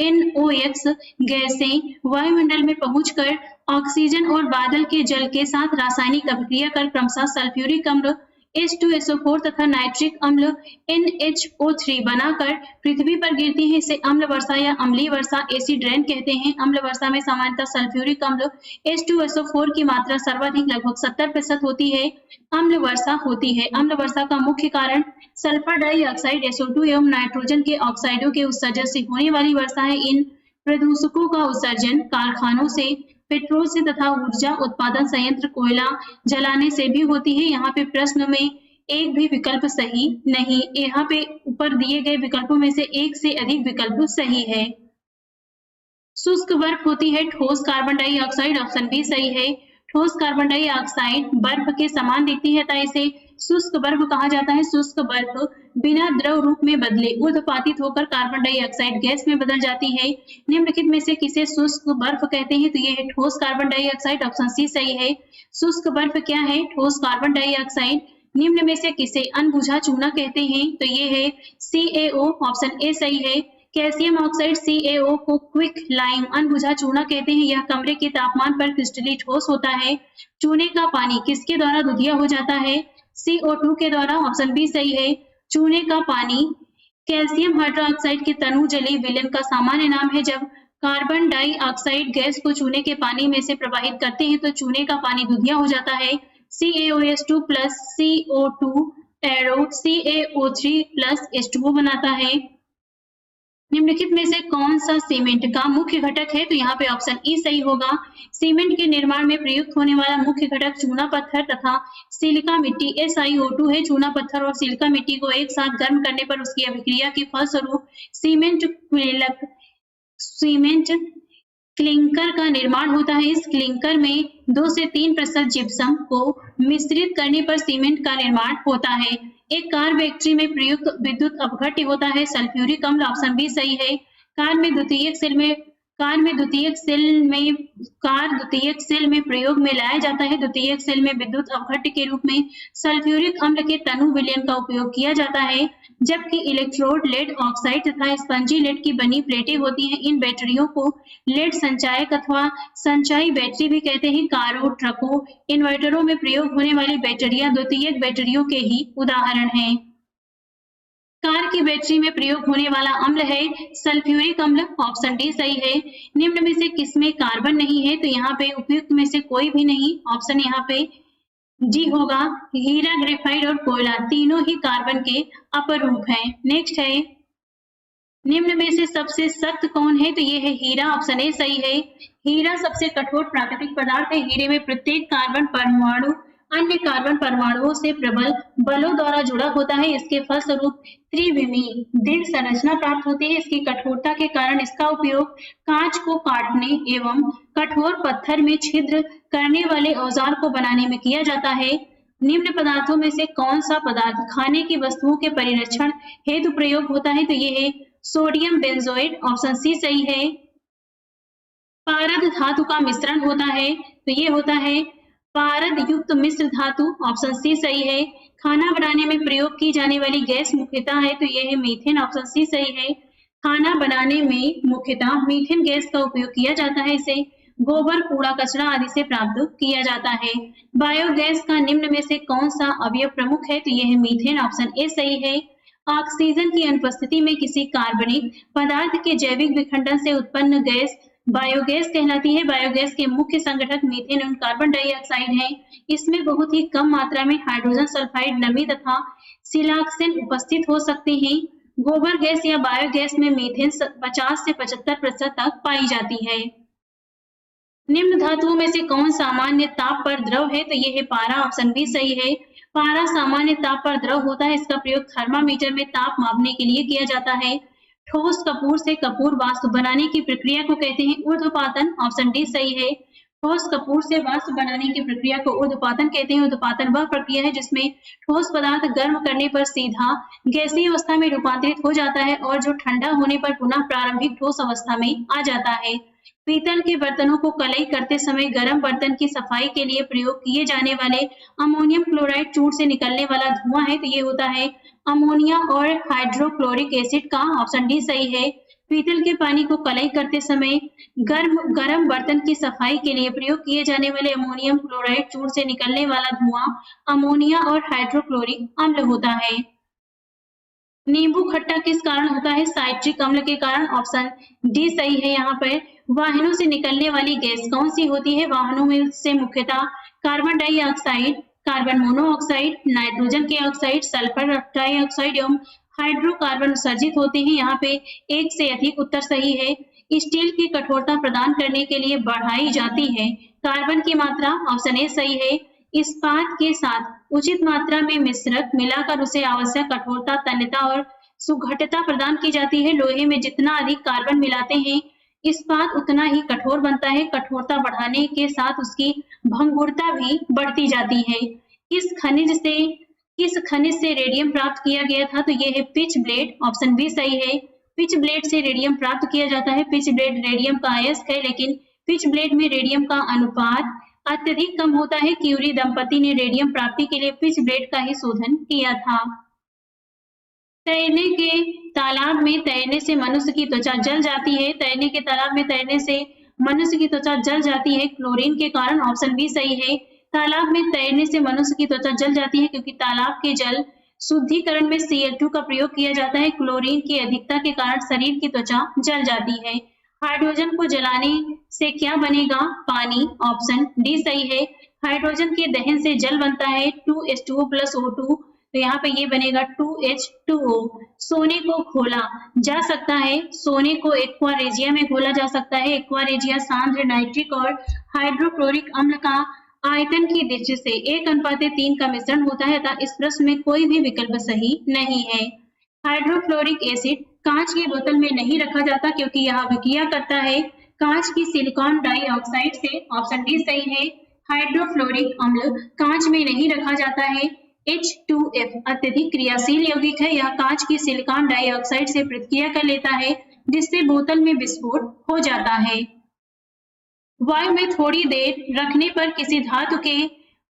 NOx गैसें वायुमंडल में पहुंचकर ऑक्सीजन और बादल के जल के साथ रासायनिक अभिक्रिया कर क्रमशः सल्फ्यूरिक अम्ल H2SO4 तथा नाइट्रिक अम्ल NHO3 बनाकर पृथ्वी पर गिरती है। इसे अम्ल वर्षा या अम्लीय वर्षा एसिड रेन कहते हैं। अम्ल वर्षा में सामान्यतः सल्फ्यूरिक अम्ल H2SO4 की मात्रा सर्वाधिक लगभग 70% होती है। अम्ल वर्षा होती है। अम्ल वर्षा का मुख्य कारण सल्फर डाइऑक्साइड SO2 एवं नाइट्रोजन के ऑक्साइडों के उत्सर्जन से होने वाली वर्षा है। इन प्रदूषकों का उत्सर्जन कारखानों से, पेट्रोल से तथा ऊर्जा उत्पादन संयंत्र कोयला जलाने से भी होती है। यहाँ पे प्रश्न में एक भी विकल्प सही नहीं। यहाँ पे ऊपर दिए गए विकल्पों में से एक से अधिक विकल्प सही है। शुष्क बर्फ होती है ठोस कार्बन डाइऑक्साइड, ऑप्शन बी सही है। ठोस कार्बन डाइऑक्साइड बर्फ के समान दिखती है अतः इसे शुष्क बर्फ कहा जाता है। शुष्क बर्फ बिना द्रव रूप में बदले ऊर्ध्वपातित होकर कार्बन डाइऑक्साइड गैस में बदल जाती है। निम्नलिखित में से किसे शुष्क बर्फ कहते हैं? तो ये है ठोस कार्बन डाइऑक्साइड, ऑप्शन सी सही है। शुष्क बर्फ क्या है? ठोस कार्बन डाइऑक्साइड। निम्न में से किसे अनबुझा चूना कहते हैं? तो ये है CaO, ऑप्शन ए सही है। कैल्शियम ऑक्साइड CaO को क्विक लाइम अनबुझा चूना कहते हैं। यह कमरे के तापमान पर क्रिस्टली ठोस होता है। चूने का पानी किसके द्वारा दुधिया हो जाता है? CO2 के द्वारा, ऑप्शन बी सही है। चूने का पानी कैल्शियम हाइड्रोक्साइड के तनु जलीय विलयन का सामान्य नाम है। जब कार्बन डाइऑक्साइड गैस को चूने के पानी में से प्रवाहित करते हैं तो चूने का पानी दुधिया हो जाता है। CaOH2 plus CO2 arrow CaO3 plus H2O बनाता है। निम्नलिखित में से कौन सा सीमेंट का मुख्य घटक है? तो यहाँ पे ऑप्शन ई सही होगा। सीमेंट के निर्माण में प्रयुक्त होने वाला मुख्य घटक चूना पत्थर तथा सिलिका मिट्टी SiO2 है। चूना पत्थर और सिलिका मिट्टी को एक साथ गर्म करने पर उसकी अभिक्रिया के फलस्वरूप सीमेंट क्लिंकर का निर्माण होता है। इस क्लिंकर में 2 से 3% जिप्सम को मिश्रित करने पर सीमेंट का निर्माण होता है। एक कार बैटरी में प्रयुक्त विद्युत अपघट्य होता है सल्फ्यूरिक अम्ल, ऑप्शन बी सही है। कार द्वितीयक सेल में प्रयोग में लाया जाता है। द्वितीयक सेल में विद्युत अपघट्य के रूप में सल्फ्यूरिक अम्ल के तनु विलयन का उपयोग किया जाता है। जबकि इलेक्ट्रोड लेड ऑक्साइड तथा स्पंजी लेड की बनी प्लेटें होती हैं। इन बैटरियों को लेड संचायक अथवा संचायी बैटरी भी कहते हैं। कारों, ट्रकों, इन्वर्टरों में प्रयोग होने वाली बैटरियां द्वितीयक बैटरियों के ही उदाहरण हैं। कार की बैटरी में प्रयोग होने वाला अम्ल है सल्फ्यूरिक अम्ल, ऑप्शन डी सही है। निम्न में से किसमें कार्बन नहीं है? तो यहाँ पे उपयुक्त में से कोई भी नहीं, ऑप्शन यहाँ पे जी होगा। हीरा, ग्रेफाइट और कोयला तीनों ही कार्बन के अपरूप हैं। नेक्स्ट है निम्न में से सबसे सख्त कौन है? तो ये है हीरा, ऑप्शन ए सही है। हीरा सबसे कठोर प्राकृतिक पदार्थ है। हीरे में प्रत्येक कार्बन परमाणु अन्य कार्बन परमाणुओं से प्रबल बलों द्वारा जुड़ा होता है। इसके फलस्वरूप त्रिविमीय दृढ़ संरचना प्राप्त होती है। इसकी कठोरता के कारण इसका उपयोग कांच को काटने एवं कठोर पत्थर में छिद्र करने वाले औजार को बनाने में किया जाता है। निम्न पदार्थों में से कौन सा पदार्थ खाने की वस्तुओं के परिरक्षण हेतु प्रयोग होता है? तो ये है सोडियम बेंजोएट, ऑप्शन सी सही है। पारद धातु का मिश्रण होता है, तो ये होता है पारद युक्त मिश्र धातु, ऑप्शन सी सही है। खाना बनाने में प्रयोग की जाने वाली गैस मुख्यतः है, तो यह है मीथेन, ऑप्शन सी सही है। खाना बनाने में मुख्यतः मीथेन गैस का उपयोग किया जाता है। इसे गोबर, कूड़ा कचरा आदि से प्राप्त किया जाता है। बायोगैस का निम्न में से कौन सा अवयव प्रमुख है? तो यह है मीथेन। ऑप्शन ए सही है। ऑक्सीजन की अनुपस्थिति में किसी कार्बनिक पदार्थ के जैविक विखंडन से उत्पन्न गैस बायोगैस कहलाती है। बायोगैस के मुख्य संगठक मीथेन और कार्बन डाइऑक्साइड हैं। इसमें बहुत ही कम मात्रा में हाइड्रोजन सल्फाइड, नमी तथा सिलाक्सेन उपस्थित हो सकते हैं। गोबर गैस या बायोगैस में मीथेन 50 से 75% तक पाई जाती है। निम्न धातुओं में से कौन सामान्य ताप पर द्रव है? तो यह है पारा। ऑप्शन बी सही है। पारा सामान्य ताप पर द्रव होता है। इसका प्रयोग थर्मामीटर में ताप मापने के लिए किया जाता है। ठोस कपूर से कपूर वाष्प बनाने की प्रक्रिया को कहते हैं ऊर्ध्वपातन। ऑप्शन डी सही है। ठोस कपूर से वाष्प बनाने की प्रक्रिया को ऊर्ध्वपातन कहते हैं। ऊर्ध्वपातन वह प्रक्रिया है जिसमें ठोस पदार्थ गर्म करने पर सीधा गैसीय अवस्था में रूपांतरित हो जाता है और जो ठंडा होने पर पुनः प्रारंभिक ठोस अवस्था में आ जाता है। पीतल के बर्तनों को कलई करते समय गर्म बर्तन की सफाई के लिए प्रयोग किए जाने वाले अमोनियम क्लोराइड चूर्ण से निकलने वाला धुआं है। तो ये होता है अमोनिया और हाइड्रोक्लोरिक एसिड का। ऑप्शन डी सही है। पीतल के पानी को कलई करते समय गर्म बर्तन की सफाई के लिए प्रयोग किए जाने वाले अमोनियम क्लोराइड चूर्ण से निकलने वाला धुआं अमोनिया और हाइड्रोक्लोरिक अम्ल होता है। नींबू खट्टा किस कारण होता है? साइट्रिक अम्ल के कारण। ऑप्शन डी सही है। यहाँ पर वाहनों से निकलने वाली गैस कौन सी होती है? वाहनों में से मुख्यतः carbon dioxide, carbon monoxide, nitrogen के ऑक्साइड, सल्फर डाइऑक्साइड एवं हाइड्रोकार्बन उत्सर्जित होते हैं। यहाँ पे एक से अधिक उत्तर सही है। स्टील की कठोरता प्रदान करने के लिए बढ़ाई जाती है कार्बन की मात्रा। ऑप्शन ए सही है। इस्पात के साथ उचित मात्रा में मिश्रक मिलाकर उसे आवश्यक कठोरता, तन्यता और सुघट्यता प्रदान की जाती है। लोहे में जितना अधिक कार्बन मिलाते हैं इस्पात उतना ही कठोर बनता है। कठोरता बढ़ाने के साथ उसकी भंगुरता भी बढ़ती जाती है। किस खनिज से रेडियम प्राप्त किया गया था? तो यह है पिच ब्लेड। ऑप्शन बी सही है। पिच ब्लेड से रेडियम प्राप्त किया जाता है। पिच ब्लेड रेडियम का अयस्क है, लेकिन पिच ब्लेड में रेडियम का अनुपात अत्यधिक कम होता है। क्यूरी दंपति ने रेडियम प्राप्ति के लिए पिच ब्लेड का ही शोधन किया था। तैरने के तालाब में तैरने से मनुष्य की त्वचा जल जाती है। तैरने के तालाब में तैरने से मनुष्य की त्वचा जल जाती है क्लोरीन के कारण। ऑप्शन बी सही है। तालाब में तैरने से मनुष्य की त्वचा जल जाती है क्योंकि तालाब के जल शुद्धिकरण में Cl2 का प्रयोग किया जाता है। क्लोरीन की अधिकता के कारण शरीर की त्वचा जल जाती है। हाइड्रोजन को जलाने से क्या बनेगा? पानी। ऑप्शन डी सही है। हाइड्रोजन के दहन से जल बनता है 2H2O + O2। तो यहाँ पे ये बनेगा 2H2O। सोने को घोला जा सकता है। सोने को एक्वा रेजिया में घोला जा सकता है। एक्वा रेजिया सांद्र नाइट्रिक और हाइड्रोक्लोरिक अम्ल का आयतन की दृष्टि से 1:3 का मिश्रण होता है, अतः इस प्रश्न में कोई भी विकल्प सही नहीं है। हाइड्रोक्लोरिक एसिड कांच की बोतल में नहीं रखा जाता क्योंकि यह अभिक्रिया करता है कांच की सिलिकॉन डाइऑक्साइड से। ऑप्शन डी सही है। हाइड्रोफ्लोरिक अम्ल कांच में नहीं रखा जाता है। H2F अत्यधिक क्रियाशील यौगिक है। यह कांच की सिलिकॉन डाइऑक्साइड से प्रतिक्रिया कर लेता है जिससे बोतल में विस्फोट हो जाता है। वायु में थोड़ी देर रखने पर किसी धातु के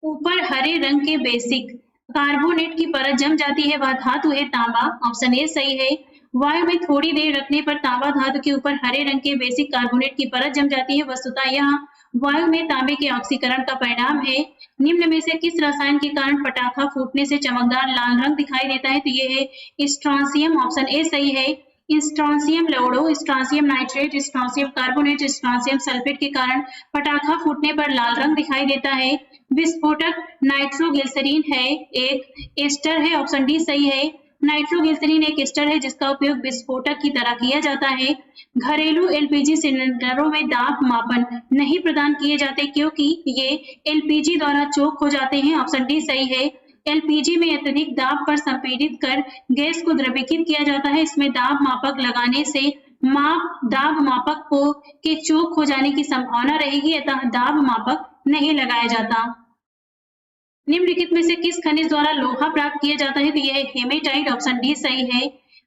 ऊपर हरे रंग के बेसिक कार्बोनेट की परत जम जाती है। वह धातु है तांबा। ऑप्शन ए सही है। वायु में थोड़ी देर रखने पर तांबा धातु के ऊपर हरे रंग के बेसिक कार्बोनेट की परत जम जाती है। वस्तुतः यह वायु में तांबे के ऑक्सीकरण का परिणाम है। निम्न में से किस रसायन के कारण पटाखा फूटने से चमकदार लाल रंग दिखाई देता है? तो ये है स्ट्रोंसियम। ऑप्शन ए सही है। स्ट्रोंसियम लौड़ो, स्ट्रोंसियम नाइट्रेट, स्ट्रोंसियम कार्बोनेट, स्ट्रोंसियम सल्फेट के कारण पटाखा फूटने पर लाल रंग दिखाई देता है। विस्फोटक नाइट्रोग्लिसरीन है, एक एस्टर है। ऑप्शन डी सही है। नाइट्रोग्लिसरीन एक एस्टर है जिसका उपयोग विस्फोटक की तरह किया जाता है। घरेलू एलपीजी सिलेंडरों में दाब मापन नहीं प्रदान किए जाते क्योंकि ये एलपीजी द्वारा चोक हो जाते हैं। ऑप्शन डी सही है। एलपीजी में अत्यधिक दाब पर संपीड़ित कर गैस को द्रवीकृत किया जाता है। इसमें दाब मापक लगाने से दाब मापक को के चोक हो जाने की संभावना रहेगी, अतः दाब मापक नहीं लगाया जाता। निम्नलिखित में से किस खनिज द्वारा लोहा प्राप्त किया जाता है? तो यह है हेमेटाइट। ऑप्शन डी सही है।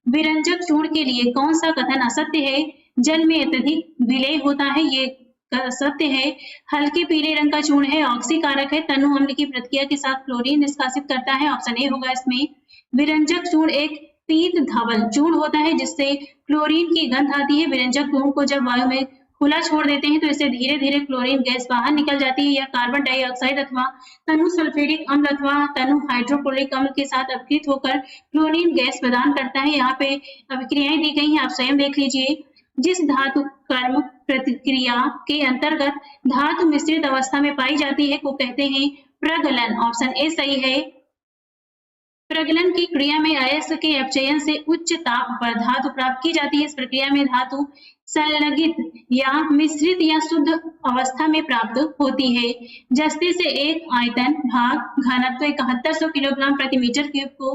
विरंजक चूर्ण के लिए कौन सा कथन असत्य है? जल में अत्यधिक विलेय होता है, ये सत्य है। हल्के पीले रंग का चूर्ण है, ऑक्सीकारक है, तनु अम्ल की प्रतिक्रिया के साथ क्लोरीन निष्कासित करता है। ऑप्शन ए होगा इसमें। विरंजक चूर्ण एक पीत धवल चूर्ण होता है जिससे क्लोरीन की गंध आती है। विरंजक चूर्ण को जब वायु में खुला छोड़ देते हैं तो इससे धीरे धीरे क्लोरीन गैस बाहर निकल जाती है। यह कार्बन डाइऑक्साइड अथवा तनु सल्फ्यूरिक अम्ल अथवा तनु हाइड्रोक्लोरिक अम्ल के साथ अपघृत होकर क्लोरीन गैस प्रदान करता है। यहाँ पे अभिक्रियाएं दी गई हैं, आप स्वयं देख लीजिए। जिस धातु कर्म प्रतिक्रिया के अंतर्गत धातु मिश्रित अवस्था में पाई जाती है को कहते हैं प्रगलन। ऑप्शन ए सही है। प्रगलन की क्रिया में अयस्क के अपचयन से उच्च ताप पर धातु प्राप्त की जाती है। इस प्रक्रिया में धातु संलगित या मिश्रित या शुद्ध अवस्था में प्राप्त होती है। जस्ते से एक आयतन भाग घनत्व 7100 किलोग्राम प्रति मीटर क्यूब को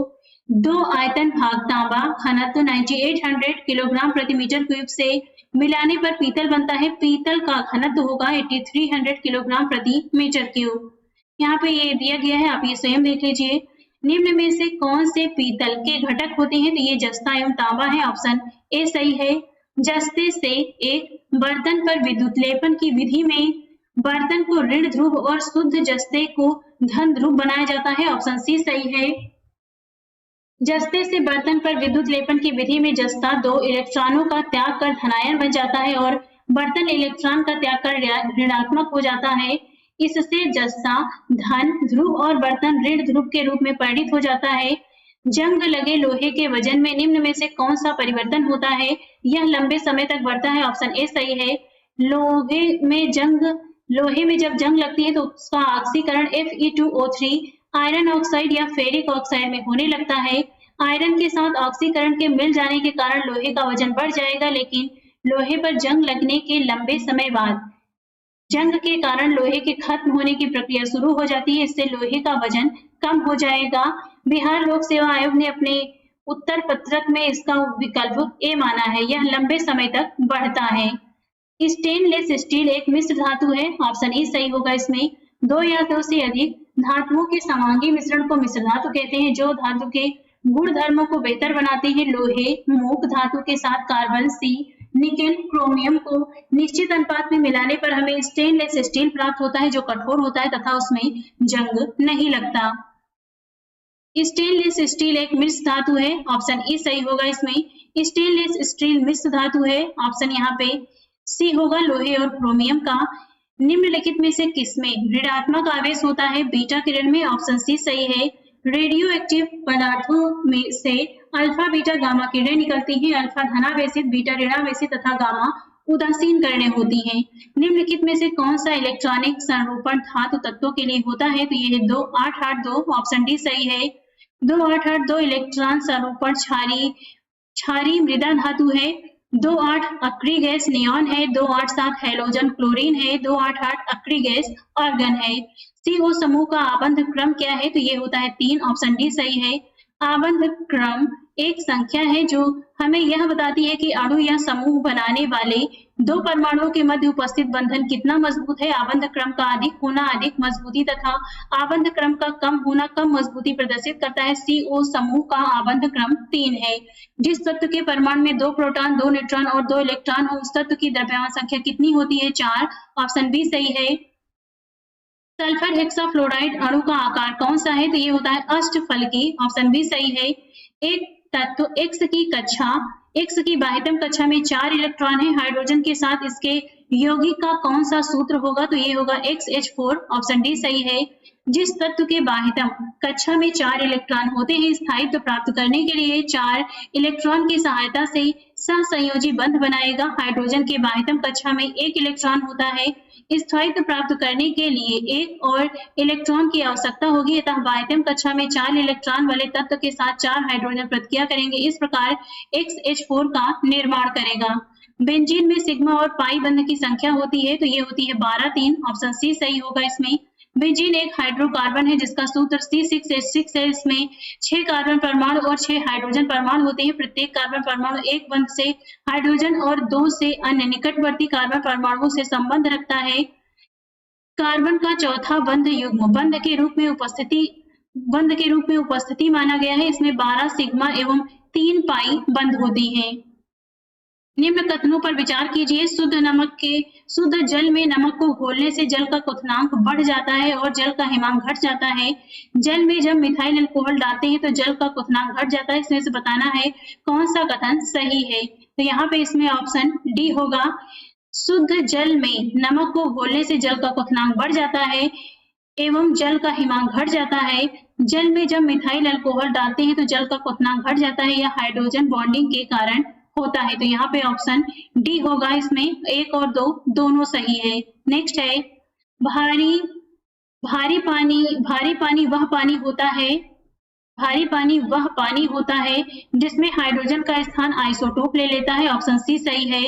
2 आयतन भाग तांबा घनत्व 9800 किलोग्राम प्रति मीटर क्यूब से मिलाने पर पीतल बनता है। पीतल का घनत्व होगा 8300 किलोग्राम प्रति मीटर क्यूब। यहाँ पे ये दिया गया है, आप ये स्वयं देख लीजिए। निम्न में से कौन से पीतल के घटक होते हैं? तो ये जस्ता एवं तांबा है। ऑप्शन ए सही है। जस्ते से एक बर्तन पर विद्युत लेपन की विधि में बर्तन को ऋण ध्रुव और शुद्ध जस्ते को धन ध्रुव बनाया जाता है। ऑप्शन सी सही है। जस्ते से बर्तन पर विद्युत लेपन की विधि में जस्ता 2 इलेक्ट्रॉनों का त्याग कर धनायन बन जाता है और बर्तन इलेक्ट्रॉन का त्याग कर ऋणात्मक हो जाता है। इससे जस्ता धन ध्रुव और बर्तन ऋण ध्रुव के रूप में परिणित हो जाता है। जंग लगे लोहे के वजन में निम्न में से कौन सा परिवर्तन होता है? यह लंबे समय तक बढ़ता है। ऑप्शन ए सही है। लोहे में जब जंग लगती है तो उसका ऑक्सीकरण Fe2O3 आयरन ऑक्साइड या फेरिक ऑक्साइड में होने लगता है। आयरन के साथ ऑक्सीकरण के मिल जाने के कारण लोहे का वजन बढ़ जाएगा, लेकिन लोहे पर जंग लगने के लंबे समय बाद जंग के कारण लोहे के खत्म होने की प्रक्रिया शुरू हो जाती है। इससे लोहे का वजन कम हो जाएगा। बिहार लोक सेवा आयोग ने अपने उत्तर पत्रक में इसका विकल्प ए माना है। यह लंबे समय तक बढ़ता है। स्टेनलेस स्टील एक मिश्र धातु है। ऑप्शन ए सही होगा। इसमें 2 या 2 से अधिक धातुओं के समांगी मिश्रण को मिश्र धातु कहते हैं, जो धातु के गुण धर्मों को बेहतर बनाते हैं। लोहे मूक धातु के साथ कार्बन सी निकेल क्रोमियम को निश्चित अनुपात में मिलाने पर हमें स्टेनलेस स्टील प्राप्त होता है, जो कठोर होता है तथा उसमें जंग नहीं लगता। स्टेनलेस स्टील एक मिश्र धातु है। ऑप्शन ई सही होगा। इसमें स्टेनलेस स्टील मिश्र धातु है। ऑप्शन यहाँ पे सी होगा, लोहे और क्रोमियम का। निम्नलिखित में से किसमें ऋणात्मक आवेश होता है? बीटा किरण में। ऑप्शन सी सही है। रेडियो एक्टिव पदार्थों में से अल्फा बीटा गामा किरणें निकलती हैं। अल्फा धनावेशित, बीटा ऋणावेशित तथा गामा उदासीन किरणें होती हैं। निम्नलिखित में से कौन सा इलेक्ट्रॉनिक संरूपण धातु तत्वों के लिए होता है? तो ये है 2882। ऑप्शन डी सही है। 2882 इलेक्ट्रॉन संरूपण क्षारीय मृदा धातु है। 28 अक्रिय गैस नियॉन है। 287 हैलोजन क्लोरीन है। 288 अक्रिय गैस आर्गन है। CO समूह का आबंध क्रम क्या है? तो ये होता है 3। ऑप्शन डी सही है। आबंध क्रम एक संख्या है जो हमें यह बताती है कि अणु या समूह बनाने वाले 2 परमाणुओं के मध्य उपस्थित बंधन कितना मजबूत है। आबंध क्रम का अधिक होना अधिक मजबूती तथा आबंध क्रम का कम होना कम मजबूती प्रदर्शित करता है। CO समूह का आबंध क्रम 3 है। जिस तत्व के परमाणु में 2 प्रोटॉन 2 न्यूट्रॉन और 2 इलेक्ट्रॉन हो, उस तत्व की द्रव्यमान संख्या कितनी होती है? 4। ऑप्शन बी सही है। सल्फर हेक्साफ्लोराइड अणु का आकार कौन सा है? तो ये होता है अष्टफलकी। ऑप्शन बी सही है। एक तत्व X की बाह्यतम कक्षा में 4 इलेक्ट्रॉन है। हाइड्रोजन के साथ इसके यौगिक का कौन सा सूत्र होगा? तो ये होगा XH4। ऑप्शन डी सही है। जिस तत्व के बाह्यतम कक्षा में 4 इलेक्ट्रॉन होते हैं, स्थायित्व प्राप्त करने के लिए 4 इलेक्ट्रॉन की सहायता से सहसंयोजी बंध बनाएगा। हाइड्रोजन के बाह्यतम कक्षा में 1 इलेक्ट्रॉन होता है। स्थायित्व प्राप्त करने के लिए 1 और इलेक्ट्रॉन की आवश्यकता होगी, अतः बाह्यतम कक्षा में 4 इलेक्ट्रॉन वाले तत्व के साथ 4 हाइड्रोजन प्रतिक्रिया करेंगे। इस प्रकार XH4 का निर्माण करेगा। बेंजीन में सिग्मा और पाई बंध की संख्या होती है, तो ये होती है 12 3। ऑप्शन सी सही होगा। इसमें बेंजीन एक हाइड्रोकार्बन है जिसका सूत्र C6H6 है। इसमें 6 कार्बन परमाणु और 6 हाइड्रोजन परमाणु होते हैं। प्रत्येक कार्बन परमाणु एक बंध से हाइड्रोजन और 2 से अन्य निकटवर्ती कार्बन परमाणुओं से संबंध रखता है। कार्बन का चौथा बंध युग्म बंध के रूप में उपस्थिति माना गया है। इसमें 12 सिग्मा एवं 3 पाई बंध होती हैं। निम्न कथनों पर विचार कीजिए। शुद्ध जल में नमक को घोलने से जल का क्वथनांक बढ़ जाता है और जल का हिमांक घट जाता है। जल में जब मिथाइल अल्कोहल डालते हैं तो जल का क्वथनांक घट जाता है। इसमें से बताना है कौन सा कथन सही है। तो यहाँ पे इसमें ऑप्शन डी होगा। शुद्ध जल में नमक को घोलने से जल का क्वथनांक बढ़ जाता है एवं जल का हिमांक घट जाता है। जल में जब मिथाइल अल्कोहल डालते हैं तो जल का क्वथनांक घट जाता है, यह हाइड्रोजन बॉन्डिंग के कारण होता है। तो यहाँ पे ऑप्शन डी होगा, इसमें 1 और 2 दोनों सही है। नेक्स्ट है भारी पानी वह पानी होता है जिसमें हाइड्रोजन का स्थान आइसोटोप ले लेता है। ऑप्शन सी सही है।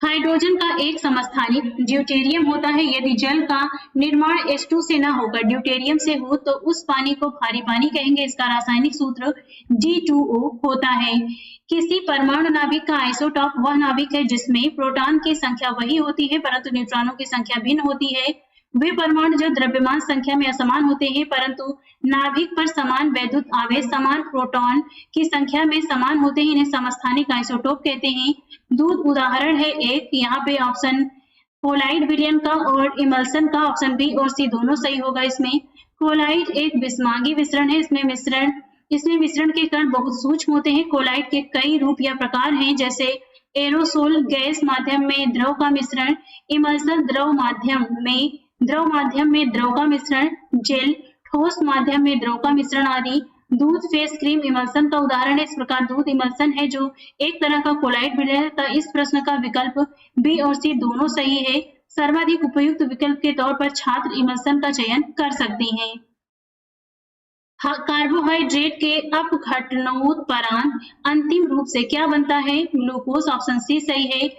हाइड्रोजन का एक समस्थानिक ड्यूटेरियम होता है। यदि जल का निर्माण H2 से न होकर ड्यूटेरियम से हो तो उस पानी को भारी पानी कहेंगे। इसका रासायनिक सूत्र D2O होता है। किसी परमाणु नाभिक का आइसोटॉप वह नाभिक है जिसमें प्रोटॉन की संख्या वही होती है परंतु न्यूट्रॉनों की संख्या भिन्न होती है। वे परमाणु जो द्रव्यमान संख्या में असमान होते हैं परंतु नाभिक पर समान वैद्युत आवेश समान प्रोटॉन की संख्या में समान होते हैं, इन्हें समस्थानिक आइसोटोप कहते हैं। दूध उदाहरण है एक, यहाँ पे ऑप्शन कोलाइड विलयन का और इमल्सन का, ऑप्शन बी और सी दोनों सही होगा। इसमें कोलाइड एक बिस्मांगी मिश्रण है। इसमें मिश्रण के कण बहुत सूक्ष्म होते हैं। कोलाइड के कई रूप या प्रकार हैं जैसे एरोसोल गैस माध्यम में द्रव का मिश्रण, इमल्सन द्रव माध्यम में द्रव का मिश्रण, जेल ठोस माध्यम में द्रव का मिश्रण आदि। दूध फेस क्रीम इमल्सन का उदाहरण है। इस प्रकार दूध इमल्सन है जो एक तरह का कोलाइड विलयन है। इस प्रश्न का विकल्प बी और सी दोनों सही है। सर्वाधिक उपयुक्त विकल्प के तौर पर छात्र इमल्सन का चयन कर सकते हैं। कार्बोहाइड्रेट के अपघटनोत्परांत अंतिम रूप से क्या बनता है? ग्लूकोज, ऑप्शन सी सही है।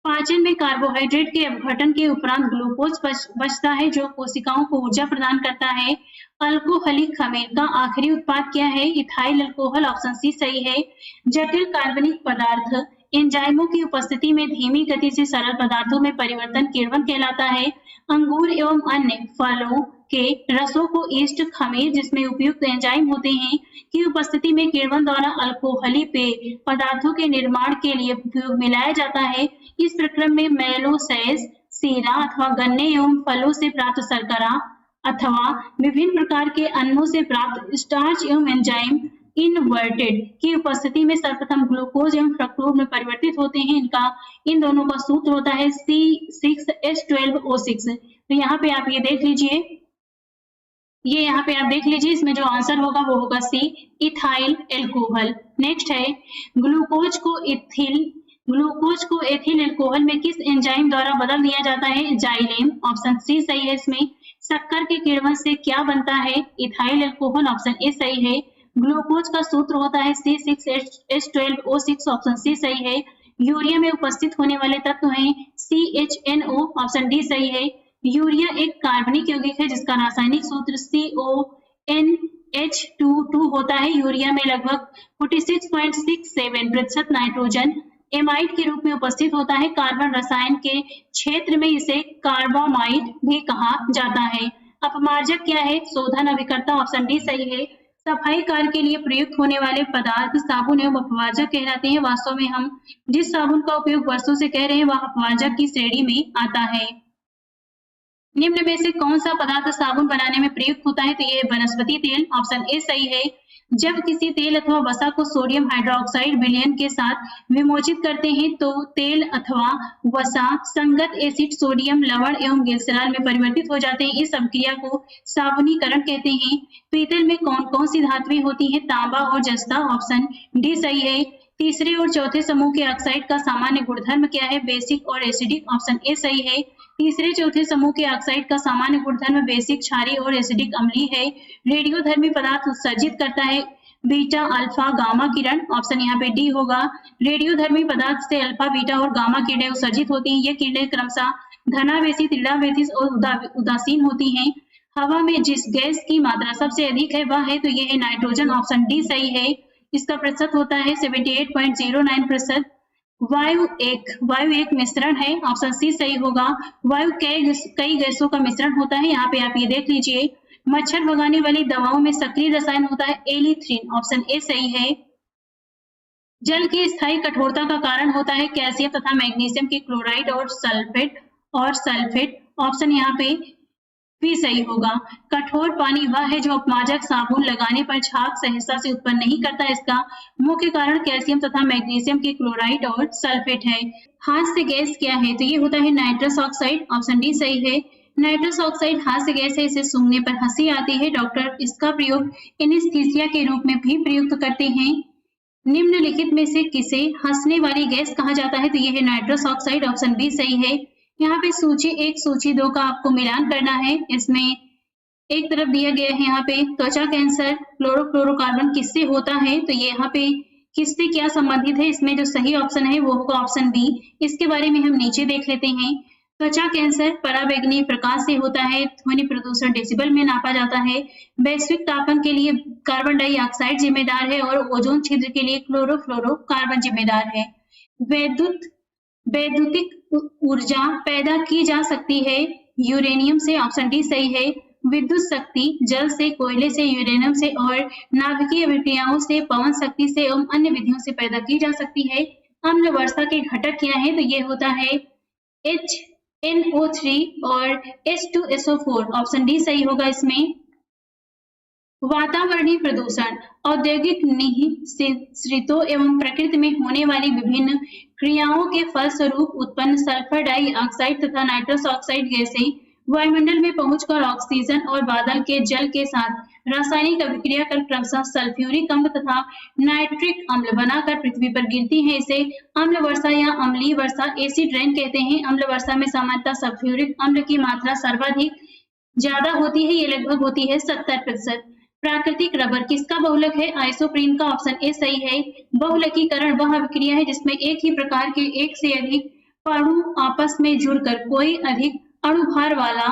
पाचन में कार्बोहाइड्रेट के अपघटन के उपरांत ग्लूकोज बचता है जो कोशिकाओं को ऊर्जा प्रदान करता है। अल्कोहलिक खमीर का आखिरी उत्पाद क्या है? इथाइल अल्कोहल, ऑप्शन सी सही है। जटिल कार्बनिक पदार्थ एंजाइमों की उपस्थिति में धीमी गति से सरल पदार्थों में परिवर्तन किण्वन कहलाता है। अंगूर एवं अन्य फलों के रसों को ईस्ट खमीर जिसमें उपयुक्त एंजाइम होते हैं की उपस्थिति में किण्वन द्वारा अल्कोहली पेय पदार्थों के निर्माण के लिए मिलाया जाता है। इस प्रक्रिया में मेलोसेस, सीरा अथवा गन्ने एवं फलों से प्राप्त शर्करा अथवा विभिन्न प्रकार के अन्नों से प्राप्त स्टार्च एवं एंजाइम इनवर्टेड की उपस्थिति में सर्वप्रथम ग्लूकोज एवं फ्रक्टोज में परिवर्तित होते हैं। इन दोनों का सूत्र होता है C6H12O6। तो यहाँ पे आप ये देख लीजिए, इसमें जो आंसर होगा वो होगा सी, इथाइल एल्कोहल। नेक्स्ट है ग्लूकोज को एथिल एल्कोहल में किस एंजाइम द्वारा बदल दिया जाता है? जाइलेम, ऑप्शन सी सही है। इसमें शक्कर के किण्वन से क्या बनता है? इथाइल एल्कोहल, ऑप्शन ए सही है। ग्लूकोज का सूत्र होता है C6H12O6, ऑप्शन सी सही है। यूरिया में उपस्थित होने वाले तत्व हैं CHNO, ऑप्शन डी सही है। यूरिया एक कार्बनिक यौगिक है जिसका रासायनिक सूत्र CONH22 होता है। यूरिया में लगभग 46.67% नाइट्रोजन एमाइड के रूप में उपस्थित होता है। कार्बन रसायन के क्षेत्र में इसे कार्बामाइड भी कहा जाता है। अपमार्जक क्या है? शोधन अभिकर्ता, ऑप्शन डी सही है। सफाई कार्य के लिए प्रयुक्त होने वाले पदार्थ साबुन एवं अपवार्जक कहलाते हैं। वास्तव में हम जिस साबुन का उपयोग वर्षों से कर रहे हैं वह अपवार्जक की श्रेणी में आता है। निम्न में से कौन सा पदार्थ साबुन बनाने में प्रयुक्त होता है? तो ये वनस्पति तेल, ऑप्शन ए सही है। जब किसी तेल अथवा वसा को सोडियम हाइड्रोक्साइड विलयन के साथ विमोचित करते हैं तो तेल अथवा वसा संगत एसिड सोडियम लवण एवं ग्लिसरॉल में परिवर्तित हो जाते हैं। इस अभिक्रिया को साबुनीकरण कहते हैं। पीतल में कौन कौन सी धातुएं होती हैं? तांबा और जस्ता, ऑप्शन डी सही है। तीसरे और चौथे समूह के ऑक्साइड का सामान्य गुणधर्म क्या है? बेसिक और एसिडिक, ऑप्शन ए सही है। तीसरे चौथे समूह के ऑक्साइड का सामान्य गुणधर्म बेसिक क्षारीय और एसिडिक अम्लीय है। रेडियोधर्मी पदार्थ उत्सर्जित करता है बीटा अल्फा गामा किरण, ऑप्शन यहाँ पे डी होगा। रेडियोधर्मी पदार्थ से अल्फा बीटा और गामा किरणें उत्सर्जित होती हैं। ये किरणें क्रमशः धनावेशी, त्रिडावेशी और उदासीन होती हैं। हवा में जिस गैस की मात्रा सबसे अधिक है वह है, तो ये है नाइट्रोजन, ऑप्शन डी सही है। इसका प्रतिशत होता है 78.09%। वायु एक मिश्रण है, ऑप्शन सी सही होगा। वायु कई गैसों का मिश्रण होता है। यहाँ पे आप ये देख लीजिए। मच्छर भगाने वाली दवाओं में सक्रिय रसायन होता है एलिथ्रिन, ऑप्शन ए सही है। जल की स्थायी कठोरता का कारण होता है कैल्शियम तथा मैग्नीशियम के क्लोराइड और सल्फेट, ऑप्शन यहाँ पे भी सही होगा। कठोर पानी वह है जो अपमार्जक साबुन लगाने पर छाग सहजता से उत्पन्न नहीं करता। इसका मुख्य कारण कैल्शियम तथा मैग्नीशियम के क्लोराइड और सल्फेट है। हास्य गैस क्या है? तो ये होता है नाइट्रस ऑक्साइड। ऑप्शन डी सही है। नाइट्रस ऑक्साइड हास्य गैस है। इसे सूंघने पर हंसी आती है। डॉक्टर इसका प्रयोग एनेस्थीसिया के रूप में भी प्रयुक्त करते हैं। निम्नलिखित में से किसे हंसने वाली गैस कहा जाता है? तो ये है नाइट्रस ऑक्साइड। ऑप्शन बी सही है। यहाँ पे सूची 1 सूची 2 का आपको मिलान करना है। इसमें एक तरफ दिया गया है यहाँ पे त्वचा कैंसर क्लोरोफ्लोरोकार्बन किससे होता है? तो ये यहाँ पे किससे क्या संबंधित है? इसमें जो सही ऑप्शन है वो होगा ऑप्शन बी। इसके बारे में हम नीचे देख लेते हैं। त्वचा कैंसर पराबैंगनी प्रकाश से होता है। ध्वनि प्रदूषण डेसिबल में नापा जाता है। वैश्विक तापन के लिए कार्बन डाइऑक्साइड जिम्मेदार है और ओजोन छिद्र के लिए क्लोरोफ्लोरोकार्बन जिम्मेदार है। वैद्युतिक ऊर्जा पैदा की जा सकती है यूरेनियम से। ऑप्शन डी सही है। विद्युत शक्ति जल से, कोयले से, यूरेनियम से और नाभिकीय अभिक्रियाओं से, पवन शक्ति से एवं अन्य विधियों से पैदा की जा सकती है। अम्ल वर्षा के घटक क्या है? तो ये होता है HNO3 और H2SO4। ऑप्शन डी सही होगा इसमें। वातावरणीय प्रदूषण औद्योगिक निःसृतों एवं प्रकृति में होने वाली विभिन्न क्रियाओं के फलस्वरूप उत्पन्न सल्फर डाइऑक्साइड तथा नाइट्रस ऑक्साइड गैसें वायुमंडल में पहुंचकर ऑक्सीजन और बादल के जल के साथ रासायनिक अभिक्रिया कर क्रमशः सल्फ्यूरिक अम्ल तथा नाइट्रिक अम्ल बनाकर पृथ्वी पर गिरती हैं। इसे अम्ल वर्षा या अम्लीय वर्षा एसिड रेन कहते हैं। अम्ल वर्षा में सामान्यतः सल्फ्यूरिक अम्ल की मात्रा सर्वाधिक ज्यादा होती है। ये लगभग होती है 70%। प्राकृतिक रबर किसका बहुलक है? आइसोप्रीन का। ऑप्शन ए सही है। बहुलकीकरण वह अभिक्रिया है जिसमें एक ही प्रकार के एक से अधिक अणु आपस में जुड़कर कोई अधिक अणुभार वाला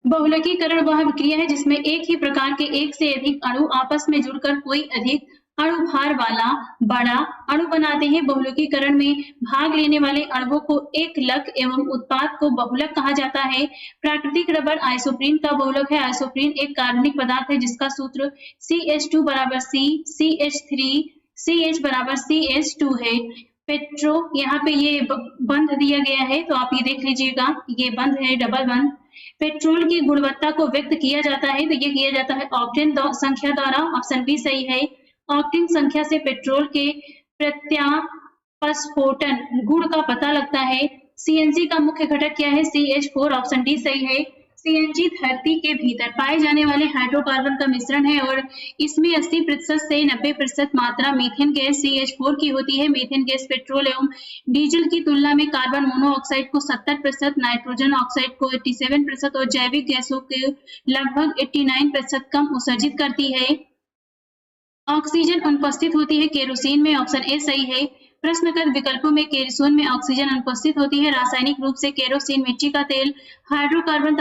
बहुलकीकरण वह अभिक्रिया है जिसमें एक ही प्रकार के एक से अधिक अणु आपस में जुड़कर कोई अधिक अणुभार वाला बड़ा अणु बनाते हैं। बहुलकीकरण में भाग लेने वाले अणुओं को एकलक एवं उत्पाद को बहुलक कहा जाता है। प्राकृतिक रबर आइसोप्रीन का बहुलक है। आइसोप्रीन एक कार्बनिक पदार्थ है जिसका सूत्र CH2 बराबर C, CH3, CH बराबर CH2 है। पेट्रो यहाँ पे ये बंध दिया गया है तो आप ये देख लीजिएगा, ये बंध है डबल बंध। पेट्रोल की गुणवत्ता को व्यक्त किया जाता है तो ये किया जाता है ऑक्टेन संख्या द्वारा। ऑप्शन बी सही है। ऑक्टेन संख्या से पेट्रोल के प्रत्यास्फोटन गुण का पता लगता है। CNG का मुख्य घटक क्या है? CH4। ऑप्शन डी सही है। CNG धरती के भीतर पाए जाने वाले हाइड्रोकार्बन का मिश्रण है और इसमें 80% से 90% मात्रा मीथेन गैस CH4 की होती है। मीथेन गैस पेट्रोल एवं डीजल की तुलना में कार्बन मोनोऑक्साइड को 70%, नाइट्रोजन ऑक्साइड को 87% और जैविक गैसों के लगभग 89% कम उत्सर्जित करती है। ऑक्सीजन अनुपस्थित होती है केरोसिन में। ऑप्शन ए सही है। प्रश्नगत विकल्पों में केरोसिन में ऑक्सीजन अनुपस्थित होती है। रासायनिक रूप से केरोसिन मिट्टी का तेल हाइड्रोकार्बन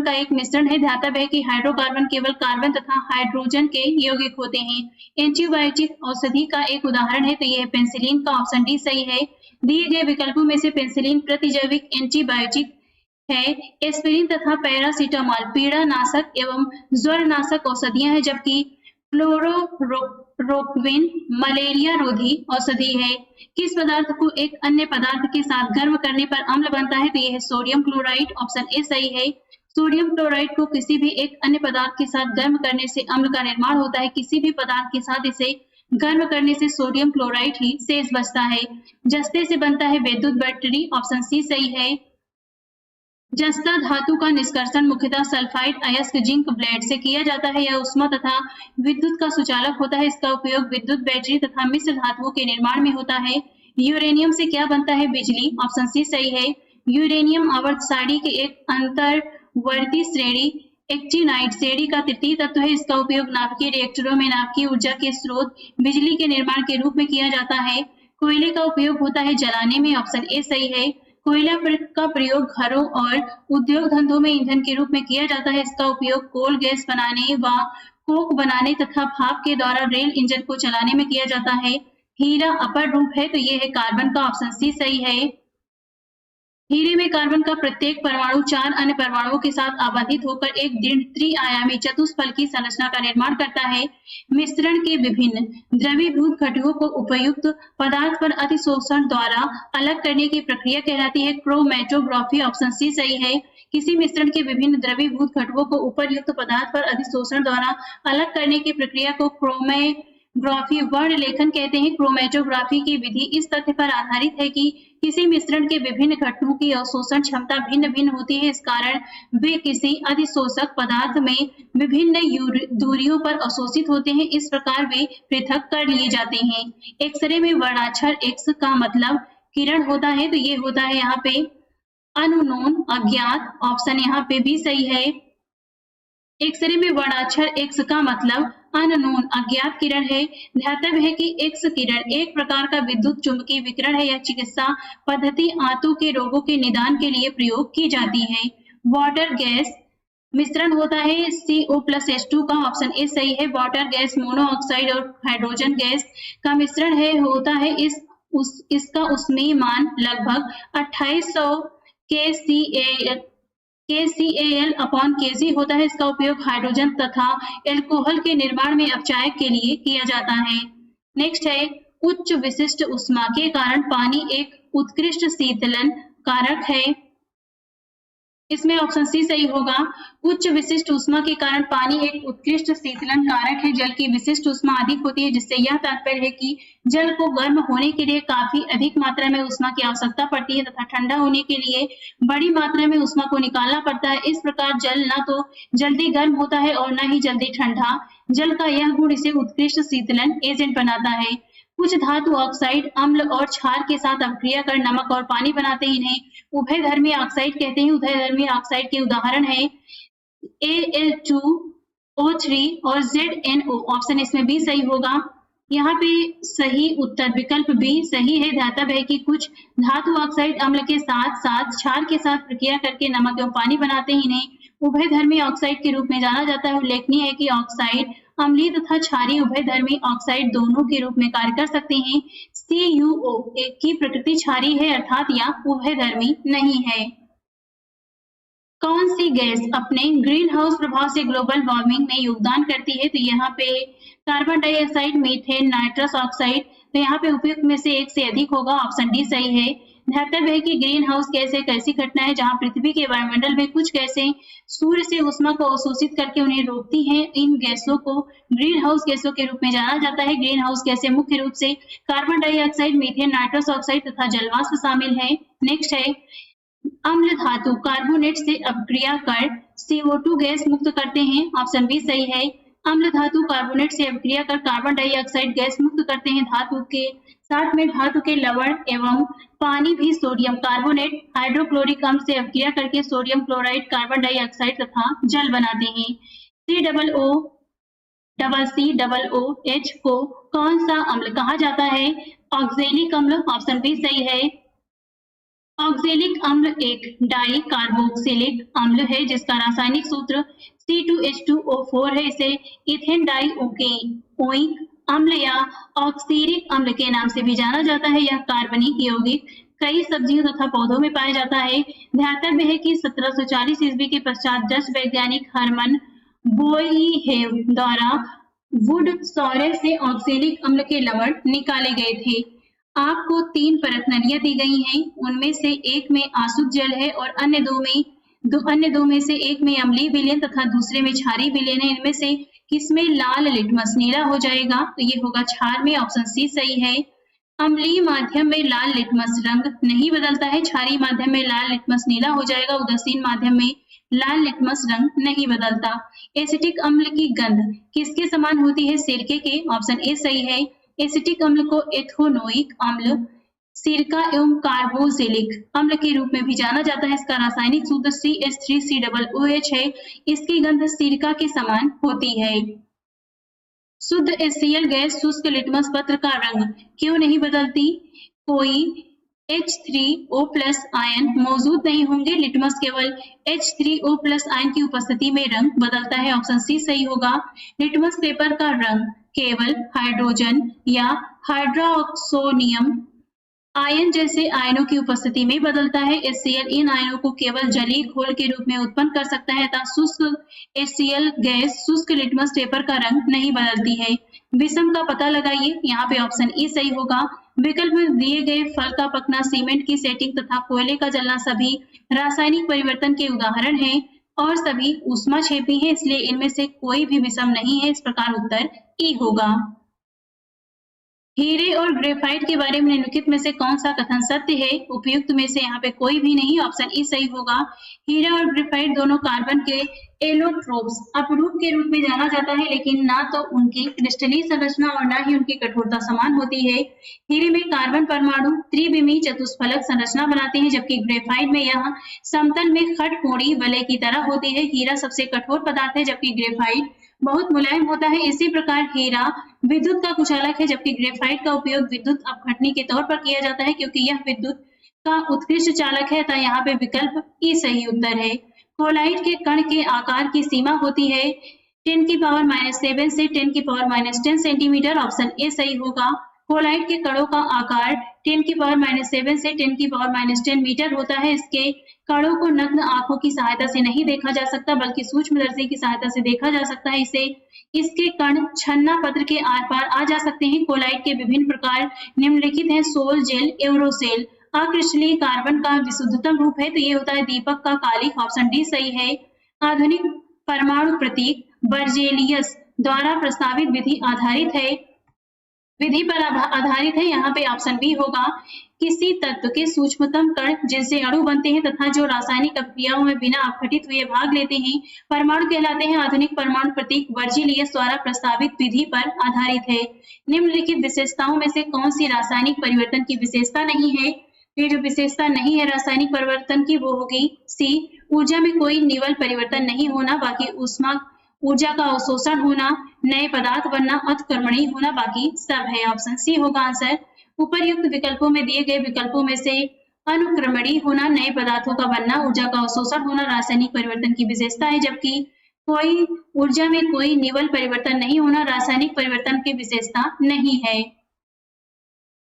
का एक मिश्रण है। ध्यातव्य है कि हाइड्रोकार्बन केवल कार्बन तथा हाइड्रोजन के यौगिक होते हैं। एंटीबायोटिक औषधि का एक उदाहरण है तो यह पेनिसिलिन का। ऑप्शन डी सही है। दिए गए विकल्पों में से पेनिसिलिन प्रतिजैविक एंटीबायोटिक है। एस्पिरिन तथा पैरासीटामोल पीड़ा नाशक एवं ज्वर नाशक औषधियां हैं, जबकि क्लोरोक्विन मलेरिया रोधी औषधि है। किस पदार्थ को एक अन्य पदार्थ के साथ गर्म करने पर अम्ल बनता है? तो यह है सोडियम क्लोराइड। ऑप्शन ए सही है। सोडियम क्लोराइड को किसी भी एक अन्य पदार्थ के साथ गर्म करने से अम्ल का निर्माण होता है। किसी भी पदार्थ के साथ इसे गर्म करने से सोडियम क्लोराइड ही शेष बचता है। जस्ते से बनता है विद्युत बैटरी। ऑप्शन सी सही है। जस्ता धातु का निष्कर्षण मुख्यतः सल्फाइड अयस्क जिंक ब्लेड से किया जाता है। यह उष्मा तथा विद्युत का सुचालक होता है। इसका उपयोग विद्युत बैटरी तथा मिश्र धातुओं के निर्माण में होता है। यूरेनियम से क्या बनता है? बिजली। ऑप्शन सी सही है। यूरेनियम आवर्त सारणी की एक अंतर्वर्ती श्रेणी एक्टिनाइड श्रेणी का तृतीय तत्व है। इसका उपयोग नाभिकीय रिएक्टरों में नाभिकीय ऊर्जा के स्रोत बिजली के निर्माण के रूप में किया जाता है। कोयले का उपयोग होता है जलाने में। ऑप्शन ए सही है। कोयला का प्रयोग घरों और उद्योग धंधों में ईंधन के रूप में किया जाता है। इसका उपयोग कोल गैस बनाने व कोक बनाने तथा भाप के द्वारा रेल इंजन को चलाने में किया जाता है। हीरा अपर रूप है तो यह है कार्बन का। ऑप्शन सी सही है। हीरे में कार्बन का प्रत्येक परमाणु 4 अन्य परमाणुओं के साथ आबंधित होकर एक दृढ़ त्रिआयामी चतुष्फलक की संरचना का निर्माण करता है। मिश्रण के विभिन्न द्रवीभूत घटकों को उपयुक्त पदार्थ पर अतिशोषण द्वारा अलग करने की प्रक्रिया कहलाती है क्रोमैटोग्राफी। ऑप्शन सी सही है। किसी मिश्रण के विभिन्न द्रवीभूत घटकों को उपयुक्त पदार्थ पर अधिशोषण द्वारा अलग करने की प्रक्रिया को क्रोमैटोग्राफी वर्ण लेखन कहते हैं। क्रोमैटोग्राफी की विधि इस तथ्य पर आधारित है कि किसी मिश्रण के विभिन्न घटकों की अवशोषण क्षमता भिन्न भिन्न होती है। इस कारण वे किसी अधिशोषक पदार्थ में विभिन्न दूरियों पर अवशोषित होते हैं। इस प्रकार वे पृथक कर लिए जाते हैं। एक्सरे में वर्णाक्षर एक्स का मतलब किरण होता है, तो ये होता है यहाँ पे अननोन, अज्ञात। ऑप्शन यहाँ पे भी सही है। एक्सरे में वर्णाक्षर एक्स का मतलब अननोन, अज्ञात किरण है। ध्यातव्य है कि एक्स किरण एक प्रकार का विद्युत चुंबकीय विकिरण है। यह चिकित्सा पद्धति आंतों के रोगों के निदान के लिए प्रयोग की जाती है। वाटर गैस मिश्रण होता है CO+H2 का। ऑप्शन ए सही है। वाटर गैस मोनोऑक्साइड और हाइड्रोजन गैस का मिश्रण है होता है। इसका ऊष्मीयमान लगभग 2800 KCal/kg होता है। इसका उपयोग हाइड्रोजन तथा एल्कोहल के निर्माण में अपचायक के लिए किया जाता है। नेक्स्ट है उच्च विशिष्ट ऊष्मा के कारण पानी एक उत्कृष्ट शीतलन कारक है। इसमें ऑप्शन सी सही होगा। उच्च विशिष्ट ऊष्मा के कारण पानी एक उत्कृष्ट शीतलन कारक है। जल की विशिष्ट ऊष्मा अधिक होती है, जिससे यह तात्पर्य है कि जल को गर्म होने के लिए काफी अधिक मात्रा में ऊष्मा की आवश्यकता पड़ती है तथा ठंडा होने के लिए बड़ी मात्रा में ऊष्मा को निकालना पड़ता है। इस प्रकार जल न तो जल्दी गर्म होता है और न ही जल्दी ठंडा। जल का यह गुण इसे उत्कृष्ट शीतलन एजेंट बनाता है। कुछ धातु ऑक्साइड अम्ल और क्षार के साथ अपक्रिया कर नमक और पानी बनाते हैं। इन्हें उभयधर्मी ऑक्साइड कहते हैं। उभयधर्मी ऑक्साइड के उदाहरण है Al2O3 और ZNO। ऑप्शन इसमें भी सही होगा। यहाँ पे सही उत्तर विकल्प बी सही है। ध्यातव्य है कि कुछ धातु ऑक्साइड अम्ल के साथ साथ क्षार के साथ प्रक्रिया करके नमक एवं पानी बनाते हैं। इन्हें उभयधर्मी ऑक्साइड के रूप में जाना जाता है। उल्लेखनीय है कि ऑक्साइड अम्लीय तथा क्षारीय उभयधर्मी ऑक्साइड दोनों के रूप में कार्य कर सकते हैं। CuO की प्रकृति क्षारीय है अर्थात या उभयधर्मी नहीं है। कौन सी गैस अपने ग्रीन हाउस प्रभाव से ग्लोबल वार्मिंग में योगदान करती है? तो यहाँ पे carbon dioxide, methane, nitrous oxide. तो यहाँ पे उपयुक्त में से एक से अधिक होगा। ऑप्शन डी सही है। ध्यातव्य है कि ग्रीन हाउस गैस एक ऐसी घटना है जहां पृथ्वी के वायुमंडल में कुछ गैसें सूर्य से ऊष्मा को अवशोषित करके उन्हें रोकती हैं। इन गैसों को ग्रीन हाउस गैसों के रूप में जाना जाता है। ग्रीन हाउस गैसें मुख्य रूप से carbon dioxide, methane, nitrous oxide तथा जलवाष्प शामिल है। नेक्स्ट है अम्ल धातु कार्बोनेट से अपक्रिया कर CO2 गैस मुक्त करते हैं। ऑप्शन बी सही है। अम्ल धातु कार्बोनेट से अपक्रिया कर कार्बन डाइऑक्साइड गैस मुक्त करते हैं। धातु के साथ में धातु के लवण एवं पानी भी सोडियम कार्बोनेट हाइड्रोक्लोरिक अम्ल से अपक्रिया करके सोडियम क्लोराइड, कार्बन डाइऑक्साइड तथा जल बनाते हैं। COOH को कौन सा अम्ल कहा जाता है? ऑक्जेलिक अम्ल। ऑप्शन बी सही है। ऑक्जेलिक अम्ल एक डाई कार्बोक्सिलिक अम्ल है जिसका रासायनिक सूत्र C2H2O4 है। इसे इथेन डाई ओइक अम्ल या ऑक्सीरिक अम्ल के नाम से भी जाना जाता है। यह कार्बनिक यौगिक कई सब्जियों तथा पौधों में पाया जाता है। ध्यातव्य है कि 1740 ईस्वी के पश्चात डच वैज्ञानिक हर्मन बोईहेव द्वारा वुड सौरे से ऑक्जेलिक अम्ल के लवण निकाले गए थे। आपको 3 परत नलियां दी गई हैं। उनमें से एक में आसुत जल है और अन्य दो में से एक में अम्लीय विलयन तथा दूसरे में क्षारीय विलयन है। इनमें से किसमें लाल लिटमस नीला हो जाएगा? तो ये होगा क्षार में। ऑप्शन सी सही है। अम्लीय माध्यम में लाल लिटमस रंग नहीं बदलता है। क्षारीय माध्यम में लाल लिटमस नीला हो जाएगा। उदासीन माध्यम में लाल लिटमस रंग नहीं बदलता। एसिटिक अम्ल की गंध किसके समान होती है? सिरके के। ऑप्शन ए सही है। एसिटिक अम्ल को एथोनोइक अम्ल, सिरका एवं कार्बोक्सिलिक अम्ल के रूप में भी जाना जाता है। इसका रासायनिक सूत्र CH3COOH है। इसकी गंध सिरका के समान होती है। शुद्ध HCl गैस शुष्क लिटमस पत्र का रंग क्यों नहीं बदलती? कोई H3O+ आयन मौजूद नहीं होंगे। लिटमस केवल H3O+ आयन की उपस्थिति में रंग बदलता है। ऑप्शन सी सही होगा। लिटमस पेपर का रंग केवल हाइड्रोजन या हाइड्रोक्सोनियम आयन जैसे आयनों की उपस्थिति में बदलता है। HCl इन आयनों को केवल जलीय घोल के रूप में उत्पन्न कर सकता है तथा शुष्क HCl गैस शुष्क लिटमस पेपर का रंग नहीं बदलती है। विषम का पता लगाइए। यहाँ पे ऑप्शन ई सही होगा। विकल्प में दिए गए फल का पकना, सीमेंट की सेटिंग तथा कोयले का जलना सभी रासायनिक परिवर्तन के उदाहरण हैं और सभी ऊष्माक्षेपी हैं, इसलिए इनमें से कोई भी विषम नहीं है। इस प्रकार उत्तर ई होगा। हीरे और ग्रेफाइट के बारे में निम्नलिखित में से कौन सा कथन सत्य है? उपयुक्त में से यहाँ पे कोई भी नहीं, ऑप्शन ई सही होगा। हीरा और ग्रेफाइट दोनों कार्बन के एलोट्रोप्स अपरूप के रूप में जाना जाता है, लेकिन ना तो उनकी क्रिस्टलीय संरचना और ना ही उनकी कठोरता समान होती है। हीरे में कार्बन परमाणु त्रिविमीय चतुष्फलक संरचना बनाते हैं, जबकि ग्रेफाइट में यह समतल में खटकोणी वलय की तरह होती है। हीरा सबसे कठोर पदार्थ है, जबकि ग्रेफाइट बहुत मुलायम होता है। इसी प्रकार हीरा विद्युत का कुचालक है, जबकि ग्रेफाइट का उपयोग विद्युत अपघटनी के तौर पर किया जाता है, क्योंकि यह विद्युत का उत्कृष्ट चालक है। अतः यहाँ पे विकल्प ई सही उत्तर है। कोलाइट के कण के आकार की सीमा होती है 10⁻⁷ से 10⁻⁻10 सेंटीमीटर, ऑप्शन ए सही होगा। कोलाइट के कणों का आकार 10⁻⁷ से 10⁻10 मीटर होता है। इसके कणों को नग्न आंखों की सहायता से नहीं देखा जा सकता, बल्कि सूक्ष्मदर्शी की सहायता से देखा जा सकता है। इसके कण छन्ना पत्र के आर पार आ जा सकते हैं। कोलाइट के विभिन्न प्रकार निम्नलिखित हैं: सोल जेल, एवरोसेल। अक्रिस्टलीय कार्बन का विशुद्धतम रूप है, तो ये होता है दीपक का कालिख, ऑप्शन डी सही है। आधुनिक परमाणु प्रतीक बर्जेलियस द्वारा प्रस्तावित विधि पर आधारित है। यहाँ पे ऑप्शन बी होगा। किसी तत्व के सूक्ष्मतम कण जिनसे अणु बनते हैं तथा जो रासायनिक अभिक्रियाओं में बिना अपघटित हुए भाग लेते हैं, परमाणु कहलाते हैं। आधुनिक परमाणु प्रतीक बर्जेलियस द्वारा प्रस्तावित विधि पर आधारित है। निम्नलिखित विशेषताओं में से कौन सी रासायनिक परिवर्तन की विशेषता नहीं है? ये जो विशेषता नहीं है रासायनिक परिवर्तन की, वो होगी सी, ऊर्जा में कोई निवल परिवर्तन नहीं होना, बाकी ऊर्जा का अवशोषण होना, नए पदार्थ बनना, अतिक्रमणीय होना, बाकी सब है। ऑप्शन सी होगा आंसर। उपर्युक्त विकल्पों में दिए गए विकल्पों में से अनुक्रमणीय होना, नए पदार्थों का बनना, ऊर्जा का अवशोषण होना रासायनिक परिवर्तन की विशेषता है, जबकि कोई ऊर्जा में कोई निवल परिवर्तन नहीं होना रासायनिक परिवर्तन की विशेषता नहीं है।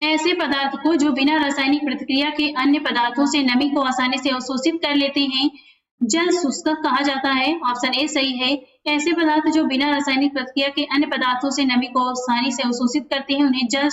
ऐसे पदार्थ को जो बिना रासायनिक प्रतिक्रिया के अन्य पदार्थों से नमी को आसानी से अवशोषित कर लेते हैं, जल शुष्कक कहा जाता है, ऑप्शन ए सही है। ऐसे पदार्थ जो बिना रासायनिक प्रतिक्रिया के अन्य पदार्थों से नमी को आसानी से अवशोषित करते हैं, उन्हें जल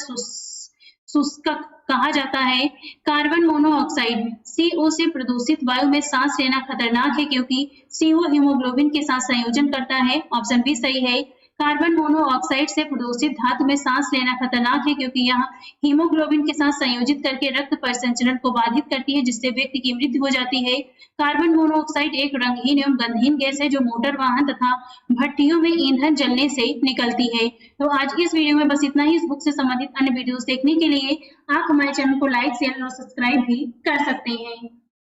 शुष्कक कहा जाता है। कार्बन मोनोऑक्साइड CO से प्रदूषित वायु में सांस लेना खतरनाक है, क्योंकि CO हीमोग्लोबिन के साथ संयोजन करता है, ऑप्शन बी सही है। कार्बन मोनोऑक्साइड से प्रदूषित धातु में सांस लेना खतरनाक है, क्योंकि यह हीमोग्लोबिन के साथ संयोजित करके रक्त परिसंचरण को बाधित करती है, जिससे व्यक्ति की मृत्यु हो जाती है। कार्बन मोनोऑक्साइड एक रंगहीन एवं गंधहीन गैस है, जो मोटर वाहन तथा भट्टियों में ईंधन जलने से निकलती है। तो आज इस वीडियो में बस इतना ही। इस बुक से संबंधित अन्य वीडियोस देखने के लिए आप हमारे चैनल को लाइक, शेयर और सब्सक्राइब भी कर सकते हैं।